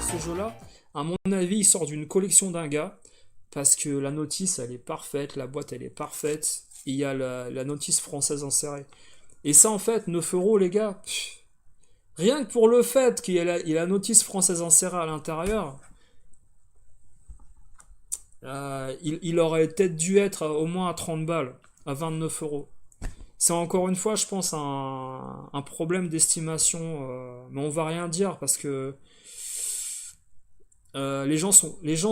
Ce jeu-là, à mon avis, il sort d'une collection d'un gars, parce que la notice, elle est parfaite, la boîte, elle est parfaite, et il y a la notice française insérée. Et ça, en fait, 9 euros, les gars, rien que pour le fait qu'il y ait la notice française insérée à l'intérieur, il aurait peut-être dû être au moins à 30 balles, à 29 euros. C'est encore une fois, je pense, un problème d'estimation, mais on va rien dire parce que les gens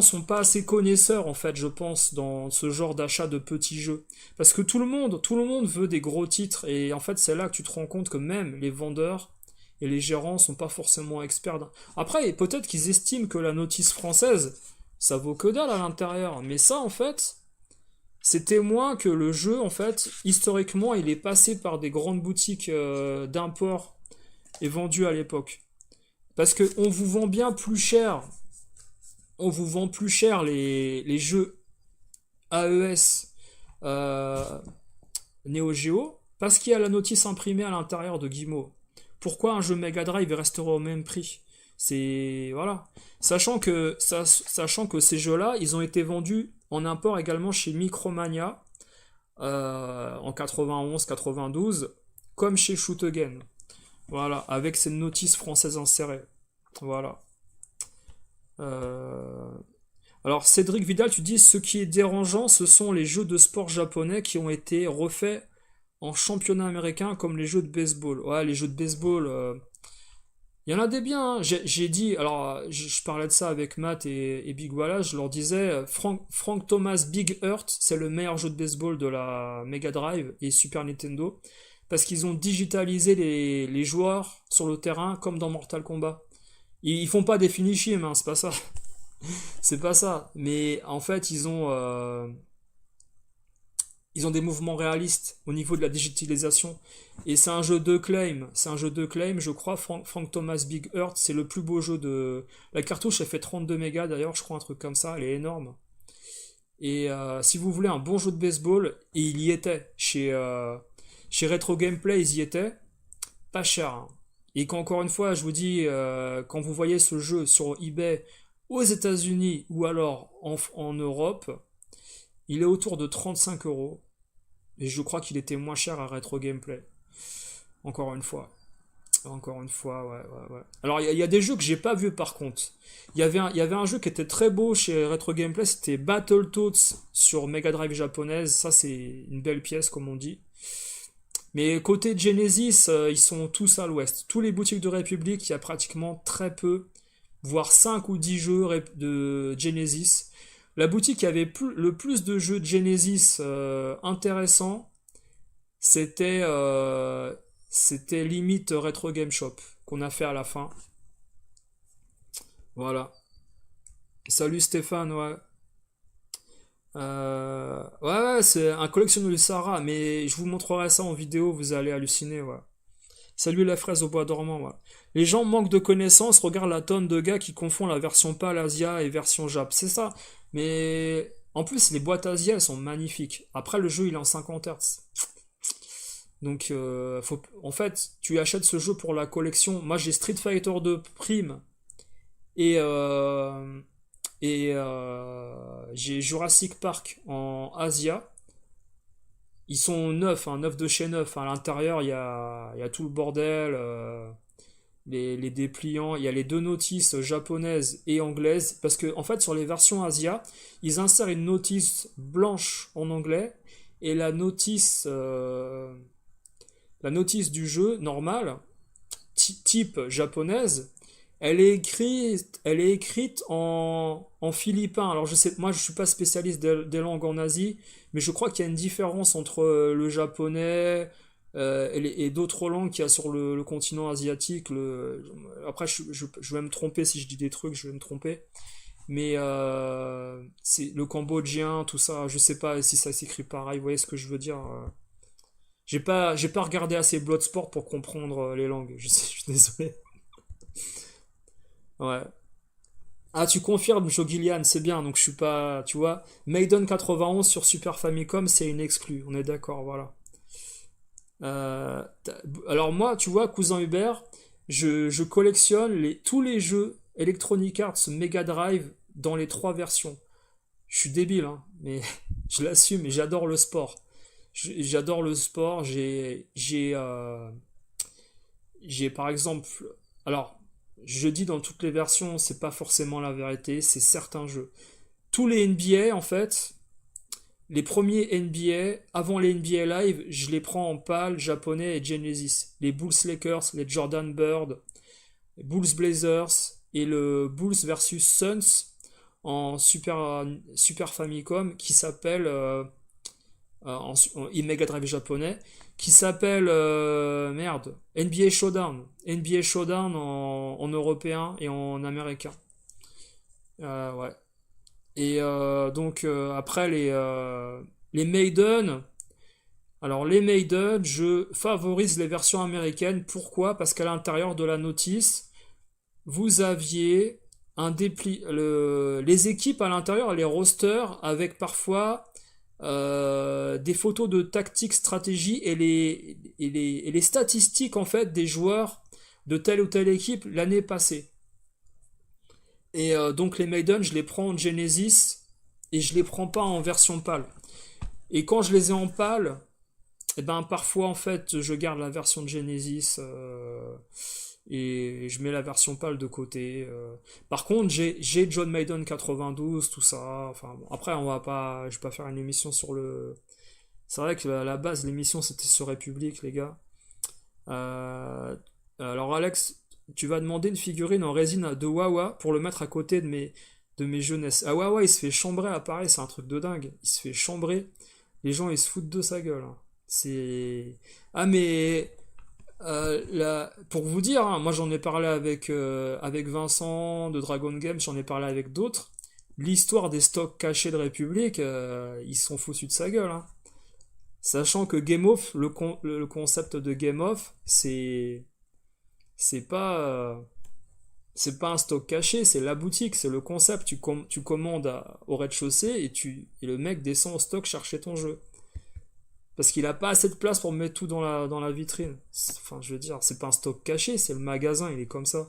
sont pas assez connaisseurs en fait, je pense, dans ce genre d'achat de petits jeux. Parce que tout le monde veut des gros titres et en fait c'est là que tu te rends compte que même les vendeurs et les gérants sont pas forcément experts. Après, peut-être qu'ils estiment que la notice française ça vaut que dalle à l'intérieur, mais ça en fait c'est témoin que le jeu en fait historiquement il est passé par des grandes boutiques d'import et vendu à l'époque. Parce que on vous vend plus cher les jeux AES euh, Neo Geo parce qu'il y a la notice imprimée à l'intérieur de Guillemot. Pourquoi un jeu Mega Drive resterait au même prix? C'est voilà. Sachant que ces jeux-là, ils ont été vendus en import également chez Micromania en 91-92, comme chez Shoot Again. Voilà, avec cette notice française insérée. Voilà. Euh, Alors, Cédric Vidal, tu dis ce qui est dérangeant, ce sont les jeux de sport japonais qui ont été refaits en championnat américain comme les jeux de baseball. Ouais, les jeux de baseball, il y en a des biens, hein. J'ai dit, alors je parlais de ça avec Matt et Big Walla, je leur disais, Frank Thomas Big Earth, c'est le meilleur jeu de baseball de la Mega Drive et Super Nintendo, parce qu'ils ont digitalisé les joueurs sur le terrain comme dans Mortal Kombat. Ils font pas des finishims, hein, c'est pas ça. C'est pas ça. Mais en fait, ils ont des mouvements réalistes au niveau de la digitalisation. Et c'est un jeu de claim. C'est un jeu de claim, je crois. Frank Thomas Big Earth, c'est le plus beau jeu de. La cartouche, elle fait 32 mégas d'ailleurs, je crois, un truc comme ça. Elle est énorme. Et si vous voulez un bon jeu de baseball, et il y était. Chez Retro Gameplay, ils y étaient. Pas cher, hein. Et qu'encore une fois, je vous dis, quand vous voyez ce jeu sur eBay aux États-Unis ou alors en Europe, il est autour de 35 euros. Et je crois qu'il était moins cher à Retro Gameplay. Encore une fois. Encore une fois, ouais, ouais, ouais. Alors, il y a des jeux que j'ai pas vus par contre. Il y avait un jeu qui était très beau chez Retro Gameplay, c'était Battletoads sur Mega Drive japonaise. Ça, c'est une belle pièce, comme on dit. Mais côté Genesis, ils sont tous à l'ouest. Tous les boutiques de République, il y a pratiquement très peu, voire 5 ou 10 jeux de Genesis. La boutique qui avait le plus de jeux de Genesis intéressants, c'était c'était limite Retro Game Shop qu'on a fait à la fin. Voilà. Salut Stéphane, ouais. Ouais, ouais, c'est un collectionneur du Sahara, mais je vous montrerai ça en vidéo, vous allez halluciner, ouais. Salut la fraise au bois dormant, ouais. Les gens manquent de connaissances, regarde la tonne de gars qui confondent la version PAL Asia et version Jap, c'est ça. Mais en plus, les boîtes Asia, elles sont magnifiques. Après, le jeu, il est en 50 Hz. Donc, en fait, tu achètes ce jeu pour la collection. Moi, j'ai Street Fighter 2 Prime et, j'ai Jurassic Park en Asia. Ils sont neufs, hein, neufs de chez neuf. À l'intérieur, il y a tout le bordel, les dépliants. Il y a les deux notices japonaises et anglaises. Parce que, en fait, sur les versions Asia, ils insèrent une notice blanche en anglais et la notice du jeu normale, type japonaise, elle est écrite en philippin. Alors je sais, moi je suis pas spécialiste des langues en Asie, mais je crois qu'il y a une différence entre le japonais, et d'autres langues qu'il y a sur le continent asiatique. Après, je vais me tromper si je dis des trucs, je vais me tromper. Mais c'est le cambodgien, tout ça, je sais pas si ça s'écrit pareil, vous voyez ce que je veux dire. J'ai pas regardé assez Bloodsport pour comprendre les langues, je suis désolé. Ouais. Ah, tu confirmes, Joe Gillian, c'est bien, donc je suis pas, tu vois. Maiden 91 sur Super Famicom, c'est une exclue, on est d'accord, voilà. Alors moi, tu vois, cousin Hubert, je collectionne tous les jeux Electronic Arts Mega Drive dans les trois versions. Je suis débile, hein, mais je l'assume, mais j'adore le sport. J'adore le sport, j'ai par exemple... Alors, je dis dans toutes les versions, c'est pas forcément la vérité, c'est certains jeux. Tous les NBA, en fait, les premiers NBA, avant les NBA Live, je les prends en PAL, japonais et Genesis. Les Bulls Lakers, les Jordan Bird, les Bulls Blazers et le Bulls versus Suns en Super Famicom qui s'appelle en Mega Drive japonais qui s'appelle merde NBA Showdown en européen et en américain. Ouais. Et donc après les Maiden, alors les Maiden, je favorise les versions américaines. Pourquoi? Parce qu'à l'intérieur de la notice, vous aviez les équipes à l'intérieur, les rosters, avec parfois des photos de tactique, stratégie et les statistiques en fait des joueurs de telle ou telle équipe l'année passée. Et donc les Maiden, je les prends en Genesis et je les prends pas en version PAL. Et quand je les ai en PAL, et ben parfois en fait je garde la version de Genesis et je mets la version PAL de côté. Par contre, j'ai John Maiden 92, tout ça. Enfin bon, après je vais pas faire une émission sur le. C'est vrai que à la base l'émission c'était sur République les gars. Euh, alors Alex, tu vas demander une figurine en résine de Wawa pour le mettre à côté de mes jeunesses. Ah Wawa il se fait chambrer à Paris, c'est un truc de dingue. Il se fait chambrer. Les gens ils se foutent de sa gueule, hein. C'est. Ah mais pour vous dire, hein, moi j'en ai parlé avec Vincent de Dragon Games, j'en ai parlé avec d'autres. L'histoire des stocks cachés de République, ils se sont foutus de sa gueule, hein. Sachant que Game Off, le concept de Game Off, c'est pas c'est pas un stock caché, c'est la boutique, c'est le concept. Tu commandes au rez-de-chaussée et le mec descend au stock chercher ton jeu. Parce qu'il a pas assez de place pour mettre tout dans la vitrine. Enfin, je veux dire, c'est pas un stock caché, c'est le magasin, il est comme ça.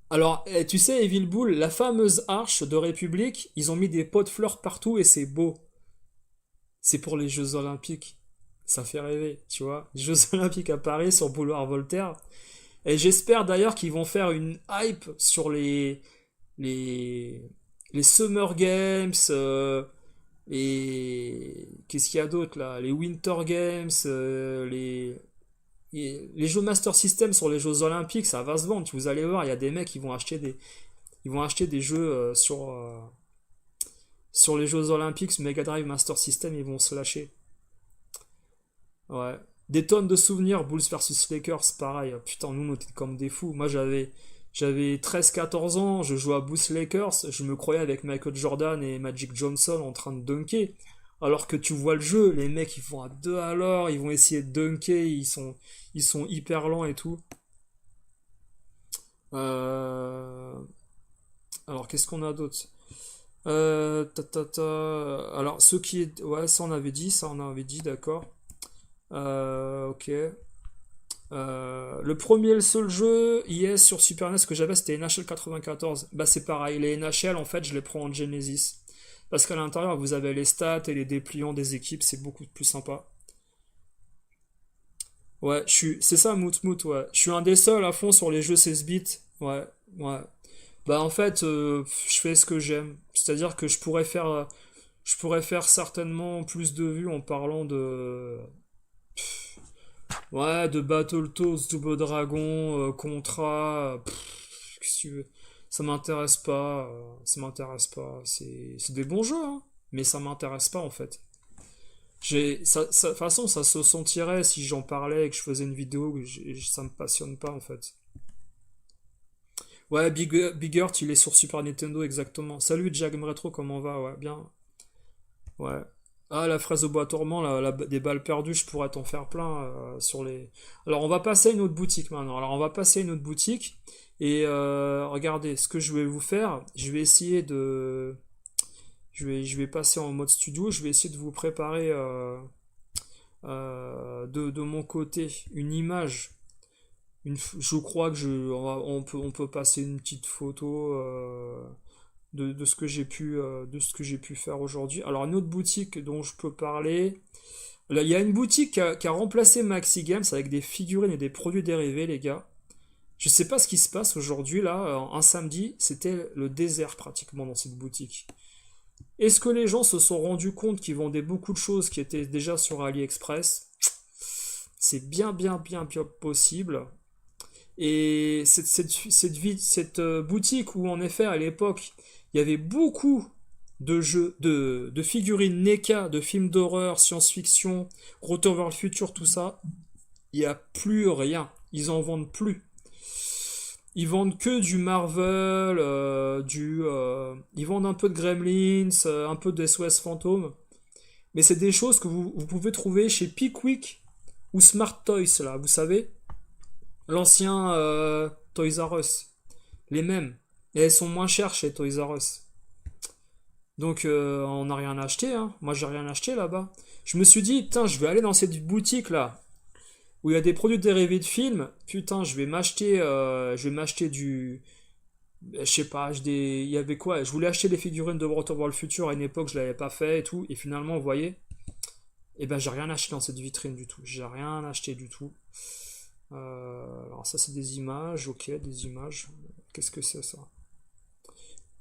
Alors, tu sais, Evil Bull, la fameuse arche de République, ils ont mis des pots de fleurs partout et c'est beau. C'est pour les Jeux Olympiques. Ça fait rêver, tu vois. Les Jeux Olympiques à Paris sur Boulevard Voltaire. Et j'espère d'ailleurs qu'ils vont faire une hype sur les, les Summer Games, qu'est-ce qu'il y a d'autre là? Les Winter Games, les jeux Master System sur les Jeux Olympiques, ça va se vendre. Vous allez voir, il y a des mecs qui vont acheter des jeux sur les Jeux Olympiques, Mega Drive Master System, ils vont se lâcher. Ouais. Des tonnes de souvenirs, Bulls versus Lakers, pareil. Putain, nous, on était comme des fous. Moi, j'avais 13-14 ans, je jouais à Bulls Lakers, je me croyais avec Michael Jordan et Magic Johnson en train de dunker. Alors que tu vois le jeu, les mecs, ils font à deux à l'heure, ils vont essayer de dunker, ils sont hyper lents et tout. Euh, Alors, qu'est-ce qu'on a d'autre? Alors, ceux qui est. Ouais, ça on avait dit, d'accord. Ok. Le premier et le seul jeu IS sur Super NES que j'avais c'était NHL 94. Bah c'est pareil, les NHL en fait je les prends en Genesis. Parce qu'à l'intérieur vous avez les stats et les dépliants des équipes, c'est beaucoup plus sympa. Ouais, c'est ça Moot Moot, ouais. Je suis un des seuls à fond sur les jeux 16 bits. Ouais, ouais. Bah en fait, je fais ce que j'aime. C'est-à-dire que je pourrais faire certainement plus de vues en parlant ouais, de Battletoads, Double Dragon, Contra, qu'est-ce que tu veux. Ça m'intéresse pas, ça m'intéresse pas. C'est des bons jeux, hein, mais ça m'intéresse pas en fait. De toute façon, ça se sentirait si j'en parlais et que je faisais une vidéo, ça me passionne pas en fait. Ouais, Big Earth, il est sur Super Nintendo, exactement. Salut Jack Retro, comment va? Ouais, bien. Ouais. Ah, la fraise au bois dormant, des balles perdues, je pourrais t'en faire plein sur les. Alors, on va passer à une autre boutique maintenant. Alors, on va passer à une autre boutique. Et regardez, ce que je vais vous faire, je vais essayer de. Je vais passer en mode studio. Je vais essayer de vous préparer de mon côté une image. Je crois que on peut passer une petite photo de ce que j'ai pu faire aujourd'hui. Alors, une autre boutique dont je peux parler. Là, il y a une boutique qui a remplacé Maxi Games avec des figurines et des produits dérivés, les gars. Je sais pas ce qui se passe aujourd'hui, là. Un samedi, c'était le désert pratiquement dans cette boutique. Est-ce que les gens se sont rendus compte qu'ils vendaient beaucoup de choses qui étaient déjà sur AliExpress? C'est bien, bien, bien, bien possible. Et cette boutique où, en effet, à l'époque, il y avait beaucoup de jeux, de figurines NECA, de films d'horreur, science-fiction, Retour vers le futur, tout ça, il n'y a plus rien. Ils en vendent plus. Ils vendent que du Marvel, ils vendent un peu de Gremlins, un peu de SOS Fantôme. Mais c'est des choses que vous pouvez trouver chez Pickwick ou Smart Toys, là, vous savez. L'ancien Toys R Us. Les mêmes. Et elles sont moins chères chez Toys R Us. Donc on n'a rien acheté, hein. Moi j'ai rien acheté là-bas. Je me suis dit, putain, je vais aller dans cette boutique là, où il y a des produits dérivés de films. Putain, je vais m'acheter du. Je sais pas, il y avait quoi? Je voulais acheter les figurines de Retour vers le futur à une époque, je l'avais pas fait et tout. Et finalement, vous voyez, eh ben j'ai rien acheté dans cette vitrine du tout. J'ai rien acheté du tout. Alors ça c'est des images, ok, des images. Qu'est-ce que c'est ça?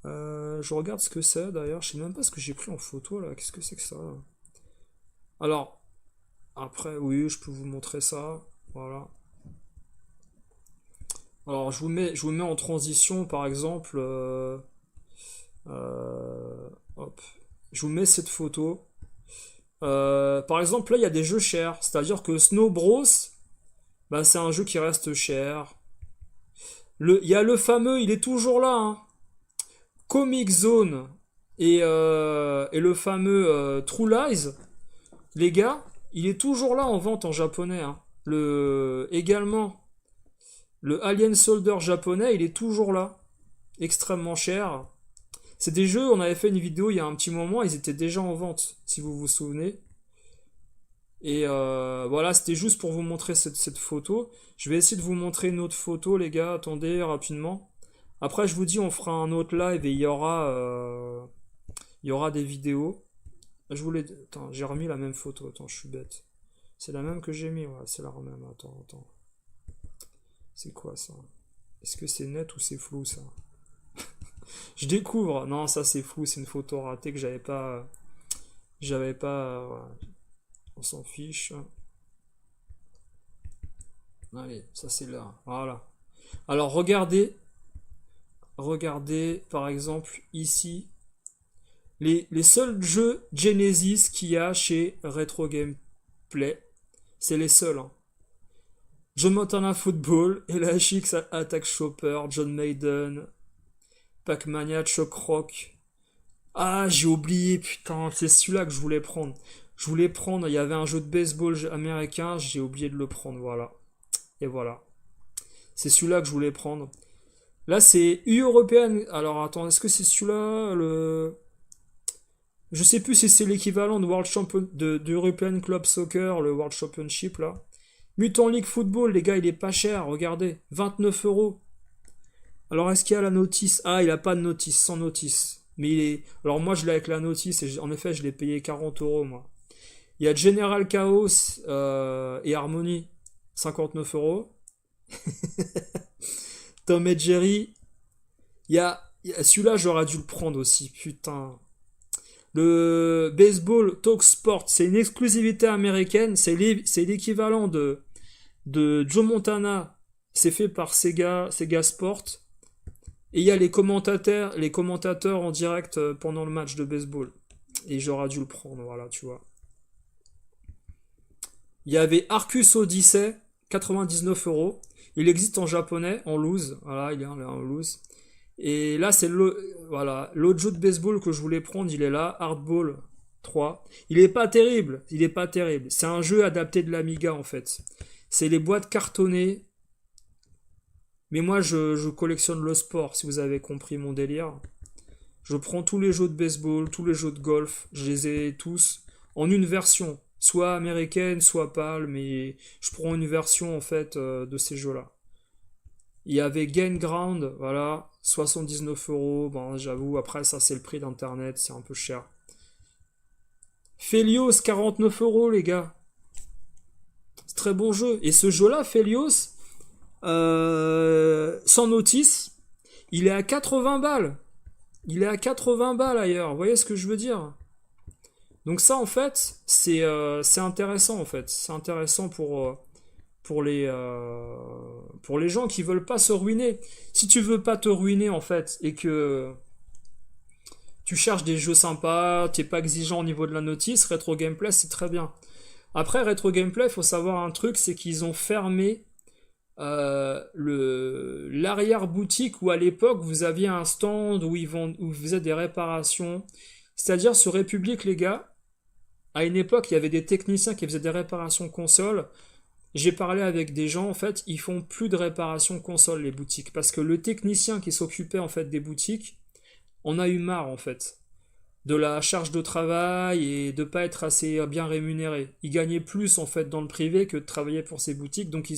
Je regarde ce que c'est d'ailleurs, je sais même pas ce que j'ai pris en photo là, qu'est-ce que c'est que ça? Alors, après, oui, je peux vous montrer ça, voilà. Alors je vous mets en transition par exemple, hop, je vous mets cette photo. Par exemple là il y a des jeux chers, c'est-à-dire que Snow Bros, bah, c'est un jeu qui reste cher. Il y a le fameux, il est toujours là, hein, Comic Zone et le fameux True Lies, les gars, il est toujours là en vente en japonais, hein. Également, le Alien Soldier japonais, il est toujours là. Extrêmement cher. C'est des jeux, on avait fait une vidéo il y a un petit moment, ils étaient déjà en vente, si vous vous souvenez. Et voilà, c'était juste pour vous montrer cette photo. Je vais essayer de vous montrer une autre photo, les gars. Attendez, rapidement. Après, je vous dis, on fera un autre live et il y aura des vidéos. Attends, j'ai remis la même photo. Attends, je suis bête. C'est la même que j'ai mis, ouais, c'est la même. Attends. C'est quoi ça? Est-ce que c'est net ou c'est flou ça? Je découvre. Non, ça c'est flou, c'est une photo ratée que j'avais pas. Voilà. On s'en fiche. Allez, ça c'est là. Voilà. Alors regardez par exemple ici les seuls jeux Genesis qu'il y a chez Retro Gameplay. C'est les seuls, hein. John Montana Football, LHX Attack Chopper, John Maiden, Pac-Mania, Choc Rock. Ah, j'ai oublié, putain, c'est celui-là que je voulais prendre. Il y avait un jeu de baseball américain, j'ai oublié de le prendre, voilà. Et voilà. C'est celui-là que je voulais prendre. Là, c'est European. Alors, attends, est-ce que c'est celui-là Je sais plus si c'est l'équivalent de World Champion de European Club Soccer, le World Championship là. Mutant League Football, les gars, il est pas cher, regardez, 29 €. Alors, est-ce qu'il y a la notice? Ah, il a pas de notice, sans notice. Mais il est. Alors, moi, je l'ai avec la notice et en effet, je l'ai payé 40 € moi. Il y a General Chaos et Harmony, 59 €. Tom et Jerry, celui-là, j'aurais dû le prendre aussi, putain. Le baseball Talk Sport, c'est une exclusivité américaine, c'est l'équivalent de Joe Montana, c'est fait par Sega Sport. Et il y a les commentateurs en direct pendant le match de baseball. Et j'aurais dû le prendre, voilà, tu vois. Il y avait Arcus Odyssey, 99 €. Il existe en japonais, en loose. Voilà, il est en loose. Et là, voilà, l'autre jeu de baseball que je voulais prendre, il est là, Hardball 3. Il est pas terrible, il est pas terrible. C'est un jeu adapté de l'Amiga en fait. C'est les boîtes cartonnées. Mais moi, je collectionne le sport, si vous avez compris mon délire. Je prends tous les jeux de baseball, tous les jeux de golf, je les ai tous en une version, soit américaine, soit PAL, mais je prends une version en fait de ces jeux-là. Il y avait Gain Ground, voilà, 79 €. Bon, j'avoue, après ça c'est le prix d'internet, c'est un peu cher. Felios, 49 € les gars. C'est très bon jeu. Et ce jeu-là, Felios, sans notice, il est à 80 balles. Il est à 80 balles ailleurs. Vous voyez ce que je veux dire? Donc ça, en fait, c'est intéressant, en fait. C'est intéressant pour les gens qui veulent pas se ruiner. Si tu veux pas te ruiner, en fait, et que tu cherches des jeux sympas, t'es pas exigeant au niveau de la notice, Retro Gameplay, c'est très bien. Après, Retro Gameplay, il faut savoir un truc, c'est qu'ils ont fermé l'arrière-boutique où à l'époque vous aviez un stand où où vous faisaient des réparations. C'est-à-dire sur République, les gars, à une époque, il y avait des techniciens qui faisaient des réparations console. J'ai parlé avec des gens, en fait, ils font plus de réparations console, les boutiques. Parce que le technicien qui s'occupait, en fait, des boutiques, en a eu marre, en fait, de la charge de travail et de pas être assez bien rémunéré. Ils gagnaient plus en fait dans le privé que de travailler pour ces boutiques, donc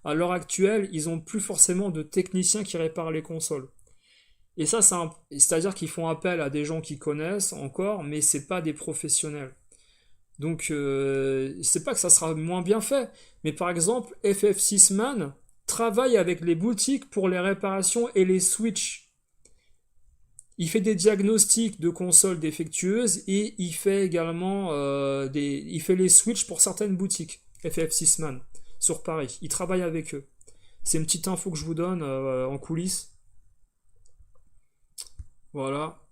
à l'heure actuelle, ils ont plus forcément de techniciens qui réparent les consoles. Et ça, c'est-à-dire qu'ils font appel à des gens qui connaissent encore, mais c'est pas des professionnels. Donc, c'est pas que ça sera moins bien fait, mais par exemple, FF6 Man travaille avec les boutiques pour les réparations et les switches. Il fait des diagnostics de consoles défectueuses et il fait également il fait les switches pour certaines boutiques. FF6 Man sur Paris. Il travaille avec eux. C'est une petite info que je vous donne en coulisses. Voilà.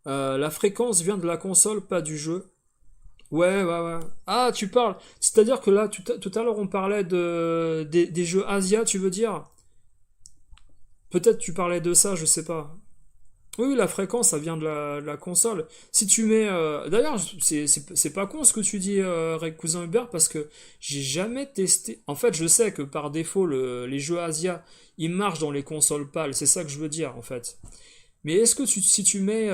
La fréquence vient de la console, pas du jeu. Ouais, ouais, ouais. Ah, tu parles. C'est-à-dire que là, tout à l'heure, on parlait des jeux Asia, tu veux dire? Peut-être tu parlais de ça, je sais pas. Oui, oui, la fréquence, ça vient de la console. Si tu mets... D'ailleurs, c'est pas con ce que tu dis, Cousin Hubert, parce que j'ai jamais testé... En fait, je sais que par défaut, les jeux Asia, ils marchent dans les consoles PAL. C'est ça que je veux dire, en fait. Mais est-ce que si tu mets,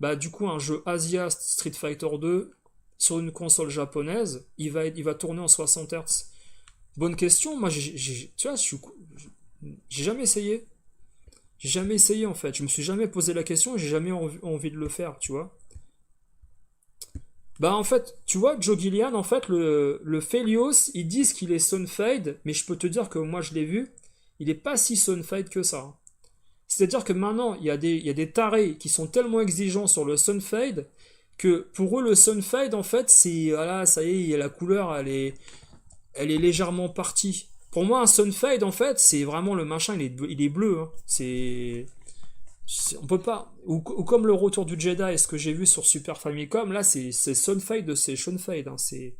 bah, du coup, un jeu Asia Street Fighter 2 sur une console japonaise, il va tourner en 60 Hz? Bonne question. Moi, tu vois, j'ai jamais essayé. J'ai jamais essayé en fait, je me suis jamais posé la question, j'ai jamais envie de le faire, tu vois. Bah en fait, tu vois, Joe Gillian, en fait, le Felios, ils disent qu'il est Sunfade, mais je peux te dire que moi je l'ai vu, il est pas si Sunfade que ça, hein. C'est-à-dire que maintenant, il y a des tarés qui sont tellement exigeants sur le Sunfade que pour eux, le Sunfade, en fait, c'est, voilà, ça y est, la couleur, elle est légèrement partie. Pour moi, un Sunfade, en fait, c'est vraiment le machin, il est bleu, hein. On peut pas. Ou comme le retour du Jedi, ce que j'ai vu sur Super Famicom, là, c'est Sunfade de c'est Shunfade, hein. C'est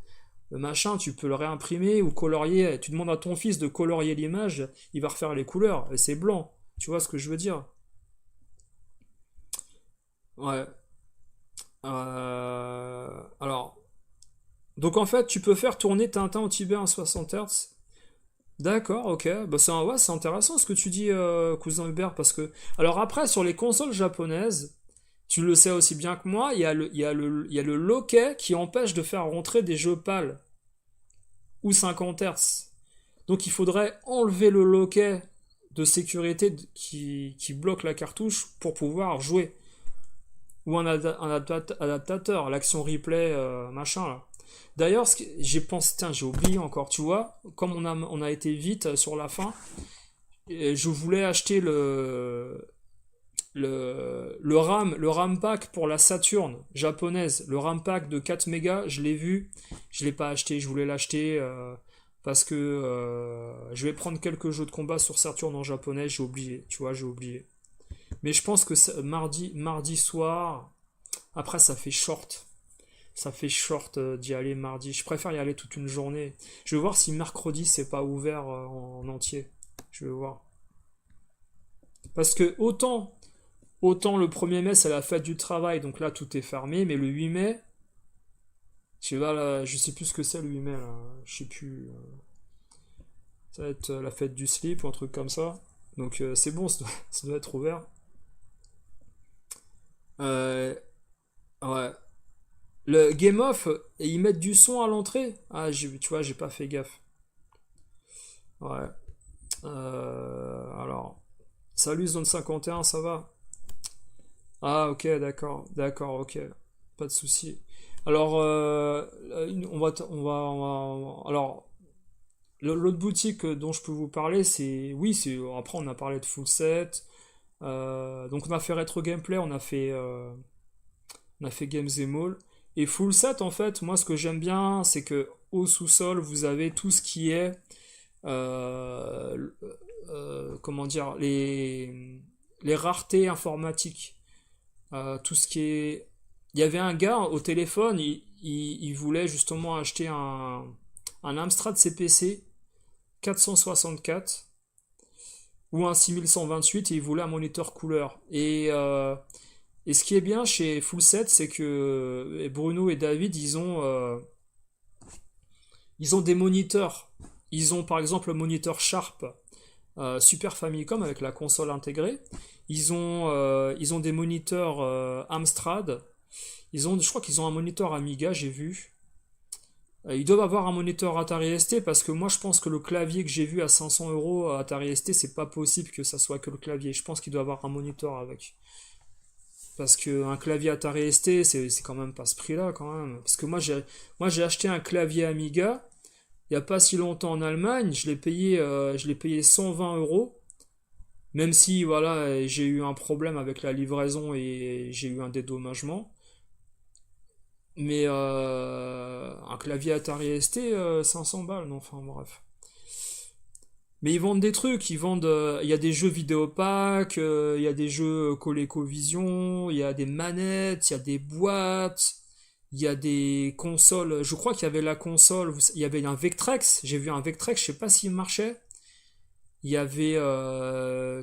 le machin, tu peux le réimprimer ou colorier. Tu demandes à ton fils de colorier l'image, il va refaire les couleurs, et c'est blanc. Tu vois ce que je veux dire? Ouais. Alors. Donc en fait, tu peux faire tourner Tintin au Tibet en 60 Hz. D'accord, ok. Bah ouais, c'est intéressant ce que tu dis, cousin Hubert, parce que... Alors après, sur les consoles japonaises, tu le sais aussi bien que moi, il y a le loquet qui empêche de faire rentrer des jeux PAL ou 50 Hz. Donc il faudrait enlever le loquet de sécurité qui bloque la cartouche pour pouvoir jouer. Ou un adaptateur, l'action replay, machin là. D'ailleurs, j'ai pensé, tiens, j'ai oublié encore, tu vois, comme on a été vite sur la fin, je voulais acheter le RAM pack pour la Saturn japonaise, le RAM pack de 4 mégas, je l'ai vu, je l'ai pas acheté, je voulais l'acheter parce que je vais prendre quelques jeux de combat sur Saturn en japonais, j'ai oublié, tu vois, j'ai oublié. Mais je pense que mardi soir, après ça fait short. ça fait short d'y aller mardi. Je préfère y aller toute une journée. Je vais voir si mercredi c'est pas ouvert en entier. Je vais voir. Parce que autant le 1er mai c'est la fête du travail, donc là tout est fermé, mais le 8 mai, je sais pas, là, je sais plus ce que c'est le 8 mai là. Je sais plus. Ça va être la fête du slip ou un truc comme ça. Donc c'est bon, ça doit être ouvert. Euh, ouais. Le Game Off, et ils mettent du son à l'entrée. Ah, tu vois, j'ai pas fait gaffe. Ouais. Alors, salut Zone 51, ça va? Ah, ok, d'accord, d'accord, ok. Pas de souci. Alors, alors, l'autre boutique dont je peux vous parler, c'est, oui, c'est, après on a parlé de Full Set. Donc on a fait Retro Gameplay, on a fait Games et Mall. Et Full Set, en fait, moi ce que j'aime bien, c'est que au sous-sol, vous avez tout ce qui est, euh, comment dire, les raretés informatiques. Tout ce qui est. Il y avait un gars au téléphone, il voulait justement acheter un Amstrad CPC 464 ou un 6128 et il voulait un moniteur couleur. Et ce qui est bien chez Full Set, c'est que Bruno et David, ils ont des moniteurs. Ils ont par exemple le moniteur Sharp Super Famicom avec la console intégrée. Ils ont des moniteurs Amstrad. Je crois qu'ils ont un moniteur Amiga, j'ai vu. Ils doivent avoir un moniteur Atari ST parce que moi je pense que le clavier que j'ai vu à 500 euros à Atari ST, c'est pas possible que ça soit que le clavier. Je pense qu'il doit avoir un moniteur avec. Parce qu'un clavier Atari ST, c'est quand même pas ce prix-là quand même. Parce que moi j'ai acheté un clavier Amiga il y a pas si longtemps en Allemagne, je l'ai payé 120 euros. Même si voilà, j'ai eu un problème avec la livraison et j'ai eu un dédommagement. Mais un clavier Atari ST, 500 balles, non, enfin bref. Mais ils vendent des trucs, il y a des jeux vidéopack, il y a des jeux ColecoVision, il y a des manettes, il y a des boîtes, il y a des consoles. Je crois qu'il y avait la console, il y avait un Vectrex, j'ai vu un Vectrex, je sais pas s'il marchait. Il y avait,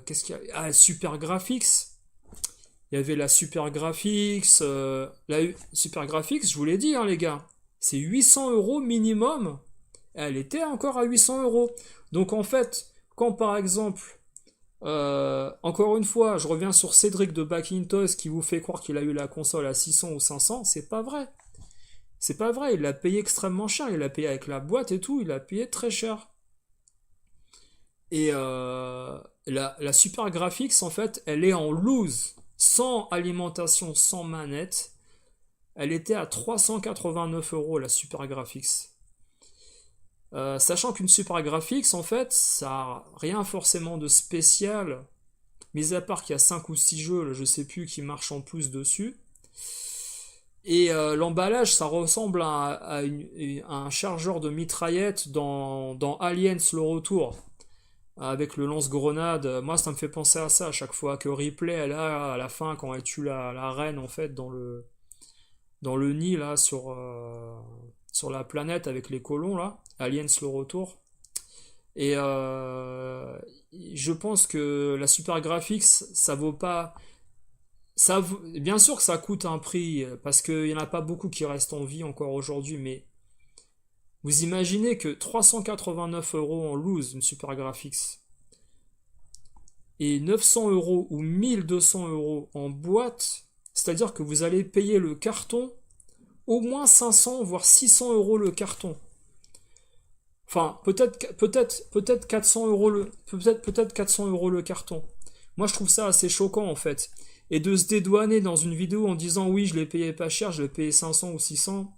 qu'est-ce qu'il y a? Ah, Super Graphics. Il y avait la Super Graphics. La Super Graphics, je vous l'ai dit, hein, les gars. C'est 800 euros minimum. Elle était encore à 800 euros. Donc en fait, quand par exemple, encore une fois, je reviens sur Cédric de Backintosh qui vous fait croire qu'il a eu la console à 600 ou 500, c'est pas vrai. C'est pas vrai, il l'a payé extrêmement cher. Il l'a payé avec la boîte et tout, il l'a payé très cher. Et la Super Graphics, en fait, elle est en loose, sans alimentation, sans manette. Elle était à 389 euros, la Super Graphics. Sachant qu'une Super Graphics, en fait, ça a rien forcément de spécial, mis à part qu'il y a 5 ou 6 jeux, je sais plus, qui marchent en plus dessus. Et l'emballage, ça ressemble à un chargeur de mitraillette dans Aliens le Retour, avec le lance-grenade. Moi, ça me fait penser à ça à chaque fois que Ripley, elle a à la fin, quand elle tue la reine, en fait, dans le nid, là, sur la planète avec les colons, là. Aliens le Retour. Et je pense que la Super Graphics, ça vaut pas. Bien sûr que ça coûte un prix, parce qu'il n'y en a pas beaucoup qui restent en vie encore aujourd'hui, mais vous imaginez que 389 euros en loose, une Super Graphics, et 900 euros ou 1200 euros en boîte, c'est-à-dire que vous allez payer le carton au moins 500 voire 600 euros le carton. Enfin, peut-être 400 euros peut-être 400 euros le carton. Moi, je trouve ça assez choquant en fait. Et de se dédouaner dans une vidéo en disant oui, je l'ai payé pas cher, je l'ai payé 500 ou 600,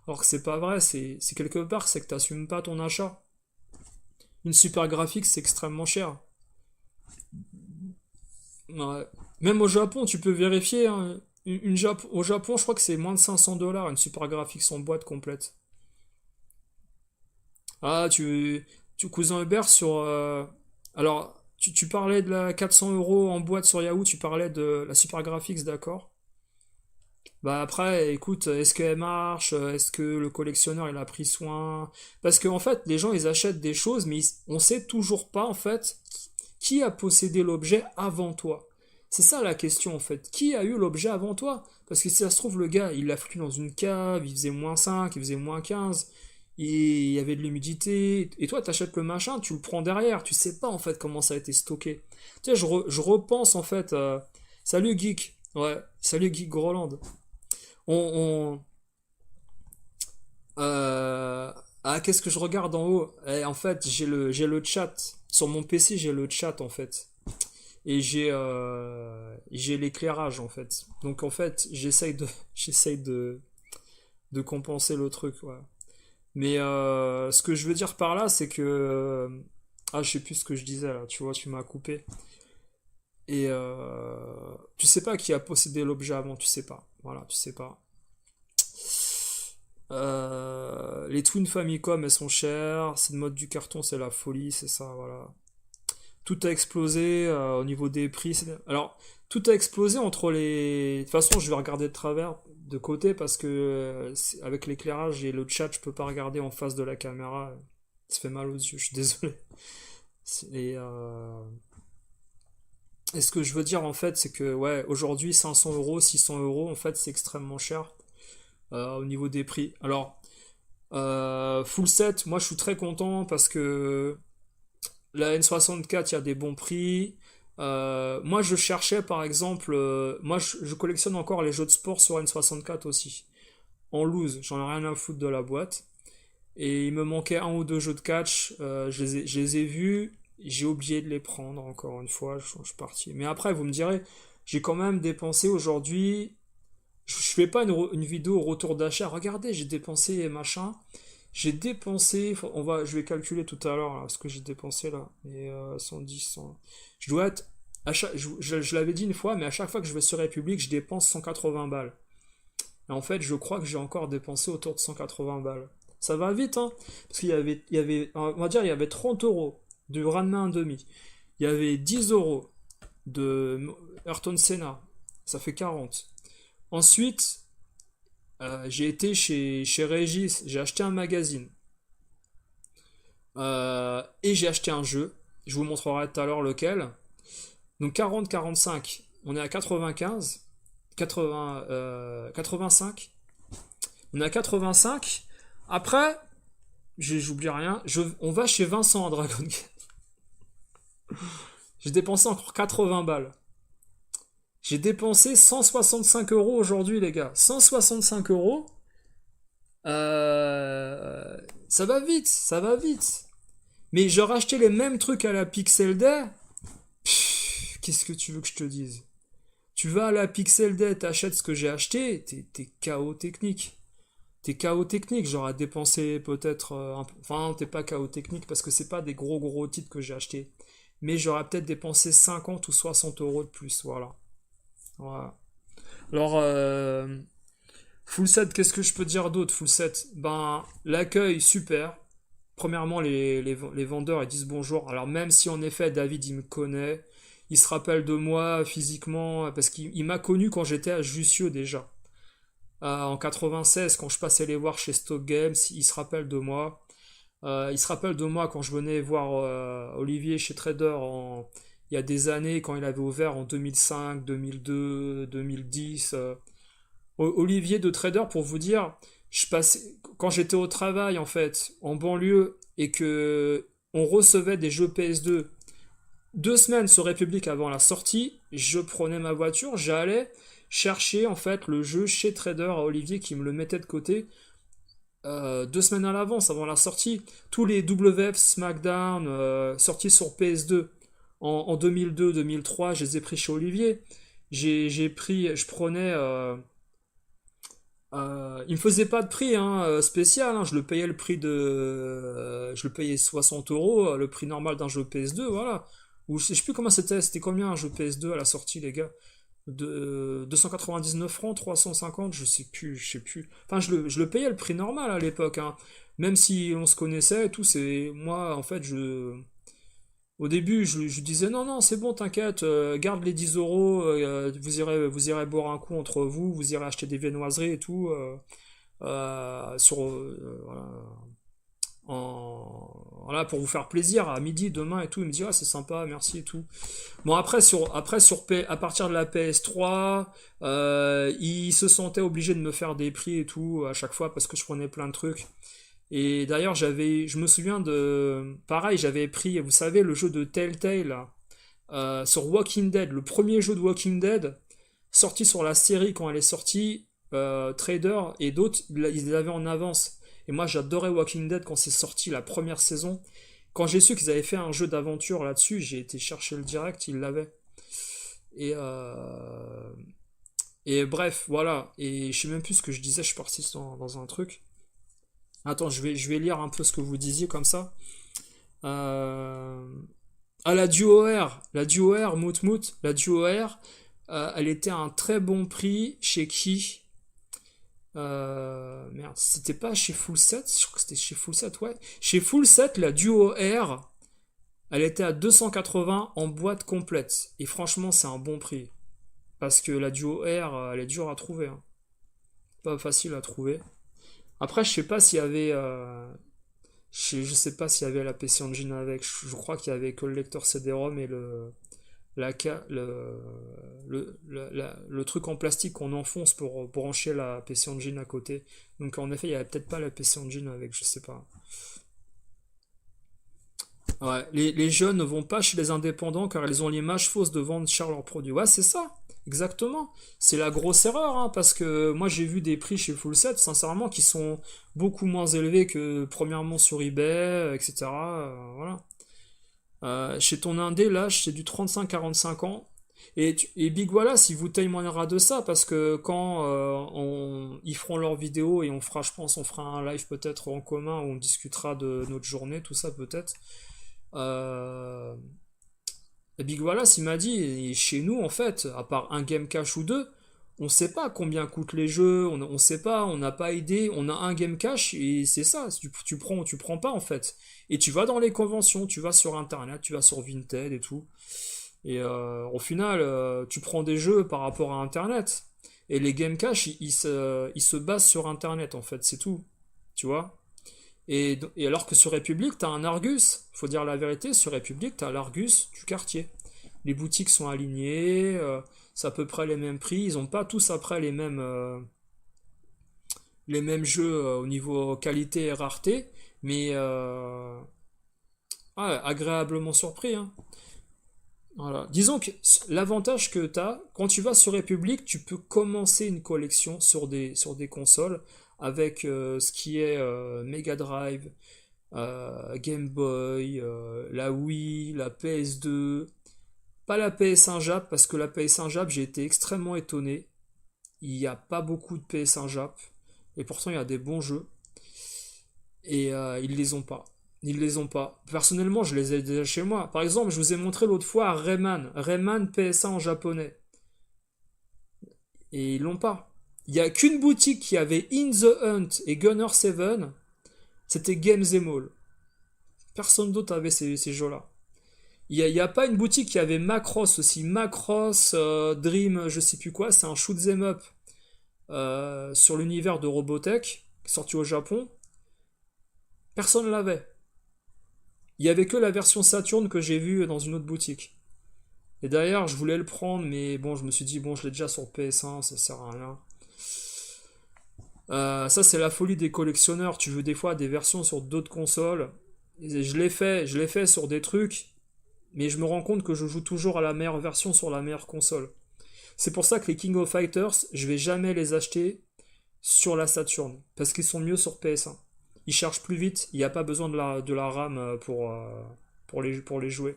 alors que c'est pas vrai, c'est quelque part, c'est que t'assumes pas ton achat. Une Super Graphics, c'est extrêmement cher. Ouais. Même au Japon, tu peux vérifier, hein. Au Japon, je crois que c'est moins de 500 $ une Super Graphics en boîte complète. Ah, cousin Hubert, alors, tu parlais de la 400 euros en boîte sur Yahoo, tu parlais de la Super Graphics, d'accord? Bah après, écoute, est-ce qu'elle marche? Est-ce que le collectionneur il a pris soin? Parce qu'en fait, les gens ils achètent des choses, mais on sait toujours pas en fait qui a possédé l'objet avant toi. C'est ça la question en fait. Qui a eu l'objet avant toi? Parce que si ça se trouve, le gars il l'a foutu dans une cave, il faisait -5, il faisait -15, il y avait de l'humidité, et toi t'achètes le machin, tu le prends derrière, tu sais pas en fait comment ça a été stocké. Tu sais, je repense en fait. Salut Geek, ouais, salut Geek Groland. On, euh, ah, qu'est-ce que je regarde en haut? En fait, j'ai le chat. Sur mon PC, j'ai le chat, en fait. Et j'ai l'éclairage, en fait. Donc, en fait, j'essaye de compenser le truc, ouais. Mais ce que je veux dire par là, c'est que... ah, je sais plus ce que je disais, là. Tu vois, tu m'as coupé. Et tu sais pas qui a possédé l'objet avant, tu sais pas. Voilà, tu sais pas. Les Twin Famicom, elles sont chères. C'est le mode du carton, c'est la folie, c'est ça, voilà. Tout a explosé au niveau des prix. Alors, tout a explosé entre les. De toute façon, je vais regarder de travers, de côté, parce que avec l'éclairage et le chat, je peux pas regarder en face de la caméra. Ça fait mal aux yeux, je suis désolé. Et, et ce que je veux dire, en fait, c'est que, ouais, aujourd'hui, 500 euros, 600 euros, en fait, c'est extrêmement cher au niveau des prix. Alors, full set, moi je suis très content parce que la N64, il y a des bons prix. Moi je cherchais par exemple, moi je collectionne encore les jeux de sport sur N64 aussi. En loose, j'en ai rien à foutre de la boîte. Et il me manquait un ou deux jeux de catch, je les ai vus, j'ai oublié de les prendre encore une fois, je suis parti. Mais après, vous me direz, j'ai quand même dépensé aujourd'hui, je fais pas une vidéo au retour d'achat, regardez, j'ai dépensé machin. J'ai dépensé, je vais calculer tout à l'heure là, ce que j'ai dépensé là, et 110, 100. Je dois être, je l'avais dit une fois, mais à chaque fois que je vais sur République, je dépense 180 balles. Et en fait, je crois que j'ai encore dépensé autour de 180 balles. Ça va vite, hein, parce on va dire, il y avait 30 euros de Ranma 1,5. Il y avait 10 euros de Ayrton Senna, ça fait 40. Ensuite, j'ai été chez Régis, j'ai acheté un magazine. Et j'ai acheté un jeu. Je vous montrerai tout à l'heure lequel. Donc 40-45, on est à 95. 85. On est à 85. Après, j'oublie rien. On va chez Vincent à Dragon Gate. J'ai dépensé encore 80 balles. J'ai dépensé 165 euros aujourd'hui, les gars. 165 euros. Ça va vite, ça va vite. Mais j'ai racheté les mêmes trucs à la Pixel Day. Qu'est-ce que tu veux que je te dise? Tu vas à la Pixel Day, t'achètes ce que j'ai acheté, t'es KO technique. T'es KO technique, j'aurais dépensé peut-être enfin, t'es pas KO technique parce que c'est pas des gros titres que j'ai achetés. Mais j'aurais peut-être dépensé 50 ou 60 euros de plus, voilà. Voilà. Alors, full set, qu'est-ce que je peux dire d'autre, full set? Ben, l'accueil, super. Premièrement, les vendeurs, ils disent bonjour. Alors, même si en effet, David, il me connaît, il se rappelle de moi physiquement, parce qu'il m'a connu quand j'étais à Jussieu déjà. En 96, quand je passais les voir chez Stock Games, il se rappelle de moi. Il se rappelle de moi quand je venais voir Olivier chez Trader il y a des années, quand il avait ouvert en 2005, 2002, 2010. Olivier de Trader, pour vous dire, quand j'étais au travail en fait, en banlieue, et que on recevait des jeux PS2 2 semaines sur République avant la sortie, je prenais ma voiture, j'allais chercher en fait le jeu chez Trader à Olivier qui me le mettait de côté 2 semaines à l'avance avant la sortie. Tous les WF SmackDown sortis sur PS2 en 2002-2003, je les ai pris chez Olivier. Je prenais il me faisait pas de prix hein, spécial, hein. Je le payais le prix je le payais 60 euros, le prix normal d'un jeu PS2, voilà. Ou je sais plus comment c'était combien un jeu PS2 à la sortie, les gars? 299 francs, 350, je sais plus. Enfin, je le payais le prix normal à l'époque, hein. Même si on se connaissait et tout, c'est moi en fait Au début, je disais non, non, c'est bon, t'inquiète, garde les 10 euros, vous irez boire un coup entre vous, vous irez acheter des viennoiseries et tout, voilà, voilà, pour vous faire plaisir à midi demain et tout. Il me dit, ah, c'est sympa, merci et tout. Bon, à partir de la PS3, il se sentait obligé de me faire des prix et tout à chaque fois parce que je prenais plein de trucs. Et d'ailleurs, je me souviens pareil, j'avais pris, vous savez, le jeu de Telltale là, sur Walking Dead, le premier jeu de Walking Dead, sorti sur la série quand elle est sortie, Trader et d'autres, ils l'avaient en avance. Et moi, j'adorais Walking Dead quand c'est sorti la première saison. Quand j'ai su qu'ils avaient fait un jeu d'aventure là-dessus, j'ai été chercher le direct, ils l'avaient. Et, et bref, voilà. Et je sais même plus ce que je disais, je suis parti dans un truc. Attends, je vais lire un peu ce que vous disiez comme ça. Euh, la DuoR, la DuoR, elle était à un très bon prix chez qui? Merde, c'était pas chez Full Set? Je crois que c'était chez Full Set, ouais. Chez Full Set, la Duo R, elle était à 280 en boîte complète. Et franchement, c'est un bon prix. Parce que la Duo R, elle est dure à trouver, hein. Pas facile à trouver. Après, je sais pas s'il y avait. Je sais pas s'il y avait la PC Engine avec. Je crois qu'il y avait que le lecteur CD-ROM et la, le truc en plastique qu'on enfonce pour brancher la PC Engine à côté. Donc en effet, il y avait peut-être pas la PC Engine avec, je sais pas. Ouais, les jeunes ne vont pas chez les indépendants car ils ont l'image fausse de vendre cher leurs produits. Ouais, c'est ça, exactement. C'est la grosse erreur, hein, parce que moi j'ai vu des prix chez Full Set, sincèrement, qui sont beaucoup moins élevés que premièrement sur eBay, etc. Voilà. Chez ton indé, là, c'est du 35-45 ans. Et Big Voilà, si vous témoignera de ça, parce que quand ils feront leurs vidéos et je pense, on fera un live peut-être en commun où on discutera de notre journée, tout ça peut-être. Euh, Big Wallace, il m'a dit, et chez nous, en fait, à part un game cache ou deux, on sait pas combien coûtent les jeux, on sait pas, on n'a pas idée, on a un game cache et c'est ça, tu prends pas en fait. Et tu vas dans les conventions, tu vas sur internet, tu vas sur Vinted et tout. Et au final, tu prends des jeux par rapport à internet. Et les game cache, ils se basent sur internet en fait, c'est tout. Tu vois? Et alors que sur République, t'as un Argus. Faut dire la vérité, sur République, t'as l'Argus du quartier. Les boutiques sont alignées, c'est à peu près les mêmes prix. Ils ont pas tous après les mêmes jeux au niveau qualité et rareté, mais ouais, agréablement surpris, hein. Voilà. Disons que l'avantage que tu as, quand tu vas sur République, tu peux commencer une collection sur des consoles avec ce qui est Mega Drive, Game Boy, la Wii, la PS2, pas la PS1 Jap, parce que la PS1 Jap, j'ai été extrêmement étonné. Il n'y a pas beaucoup de PS1 Jap, et pourtant il y a des bons jeux, et ils les ont pas. Ils les ont pas. Personnellement, je les ai déjà chez moi. Par exemple, je vous ai montré l'autre fois Rayman. Rayman PS1 en japonais. Et ils l'ont pas. Il y a qu'une boutique qui avait In the Hunt et Gunner 7. C'était Games Mall. Personne d'autre avait ces jeux-là. Il y a pas une boutique qui avait Macross aussi. Macross, Dream, je sais plus quoi. C'est un shoot 'em up sur l'univers de Robotech, sorti au Japon. Personne l'avait. Il y avait que la version Saturn que j'ai vue dans une autre boutique. Et d'ailleurs, je voulais le prendre, mais bon, je me suis dit, bon, je l'ai déjà sur PS1, ça sert à rien. Ça, c'est la folie des collectionneurs. Tu veux des fois des versions sur d'autres consoles. Et je l'ai fait sur des trucs, mais je me rends compte que je joue toujours à la meilleure version sur la meilleure console. C'est pour ça que les King of Fighters, je vais jamais les acheter sur la Saturn, parce qu'ils sont mieux sur PS1. Ils chargent plus vite, il n'y a pas besoin de la RAM pour les jouer.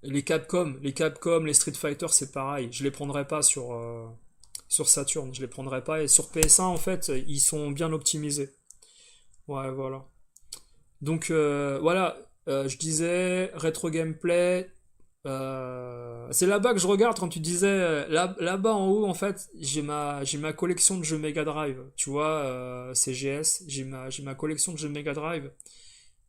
Les Capcom, les Street Fighter, c'est pareil. Je les prendrai pas sur Saturn, je les prendrai pas. Et sur PS1, en fait, ils sont bien optimisés. Ouais, voilà. Donc voilà, je disais rétro gameplay. C'est là-bas que je regarde quand tu disais là-bas en haut en fait j'ai ma collection de jeux Mega Drive, tu vois, CGS, j'ai ma collection de jeux Mega Drive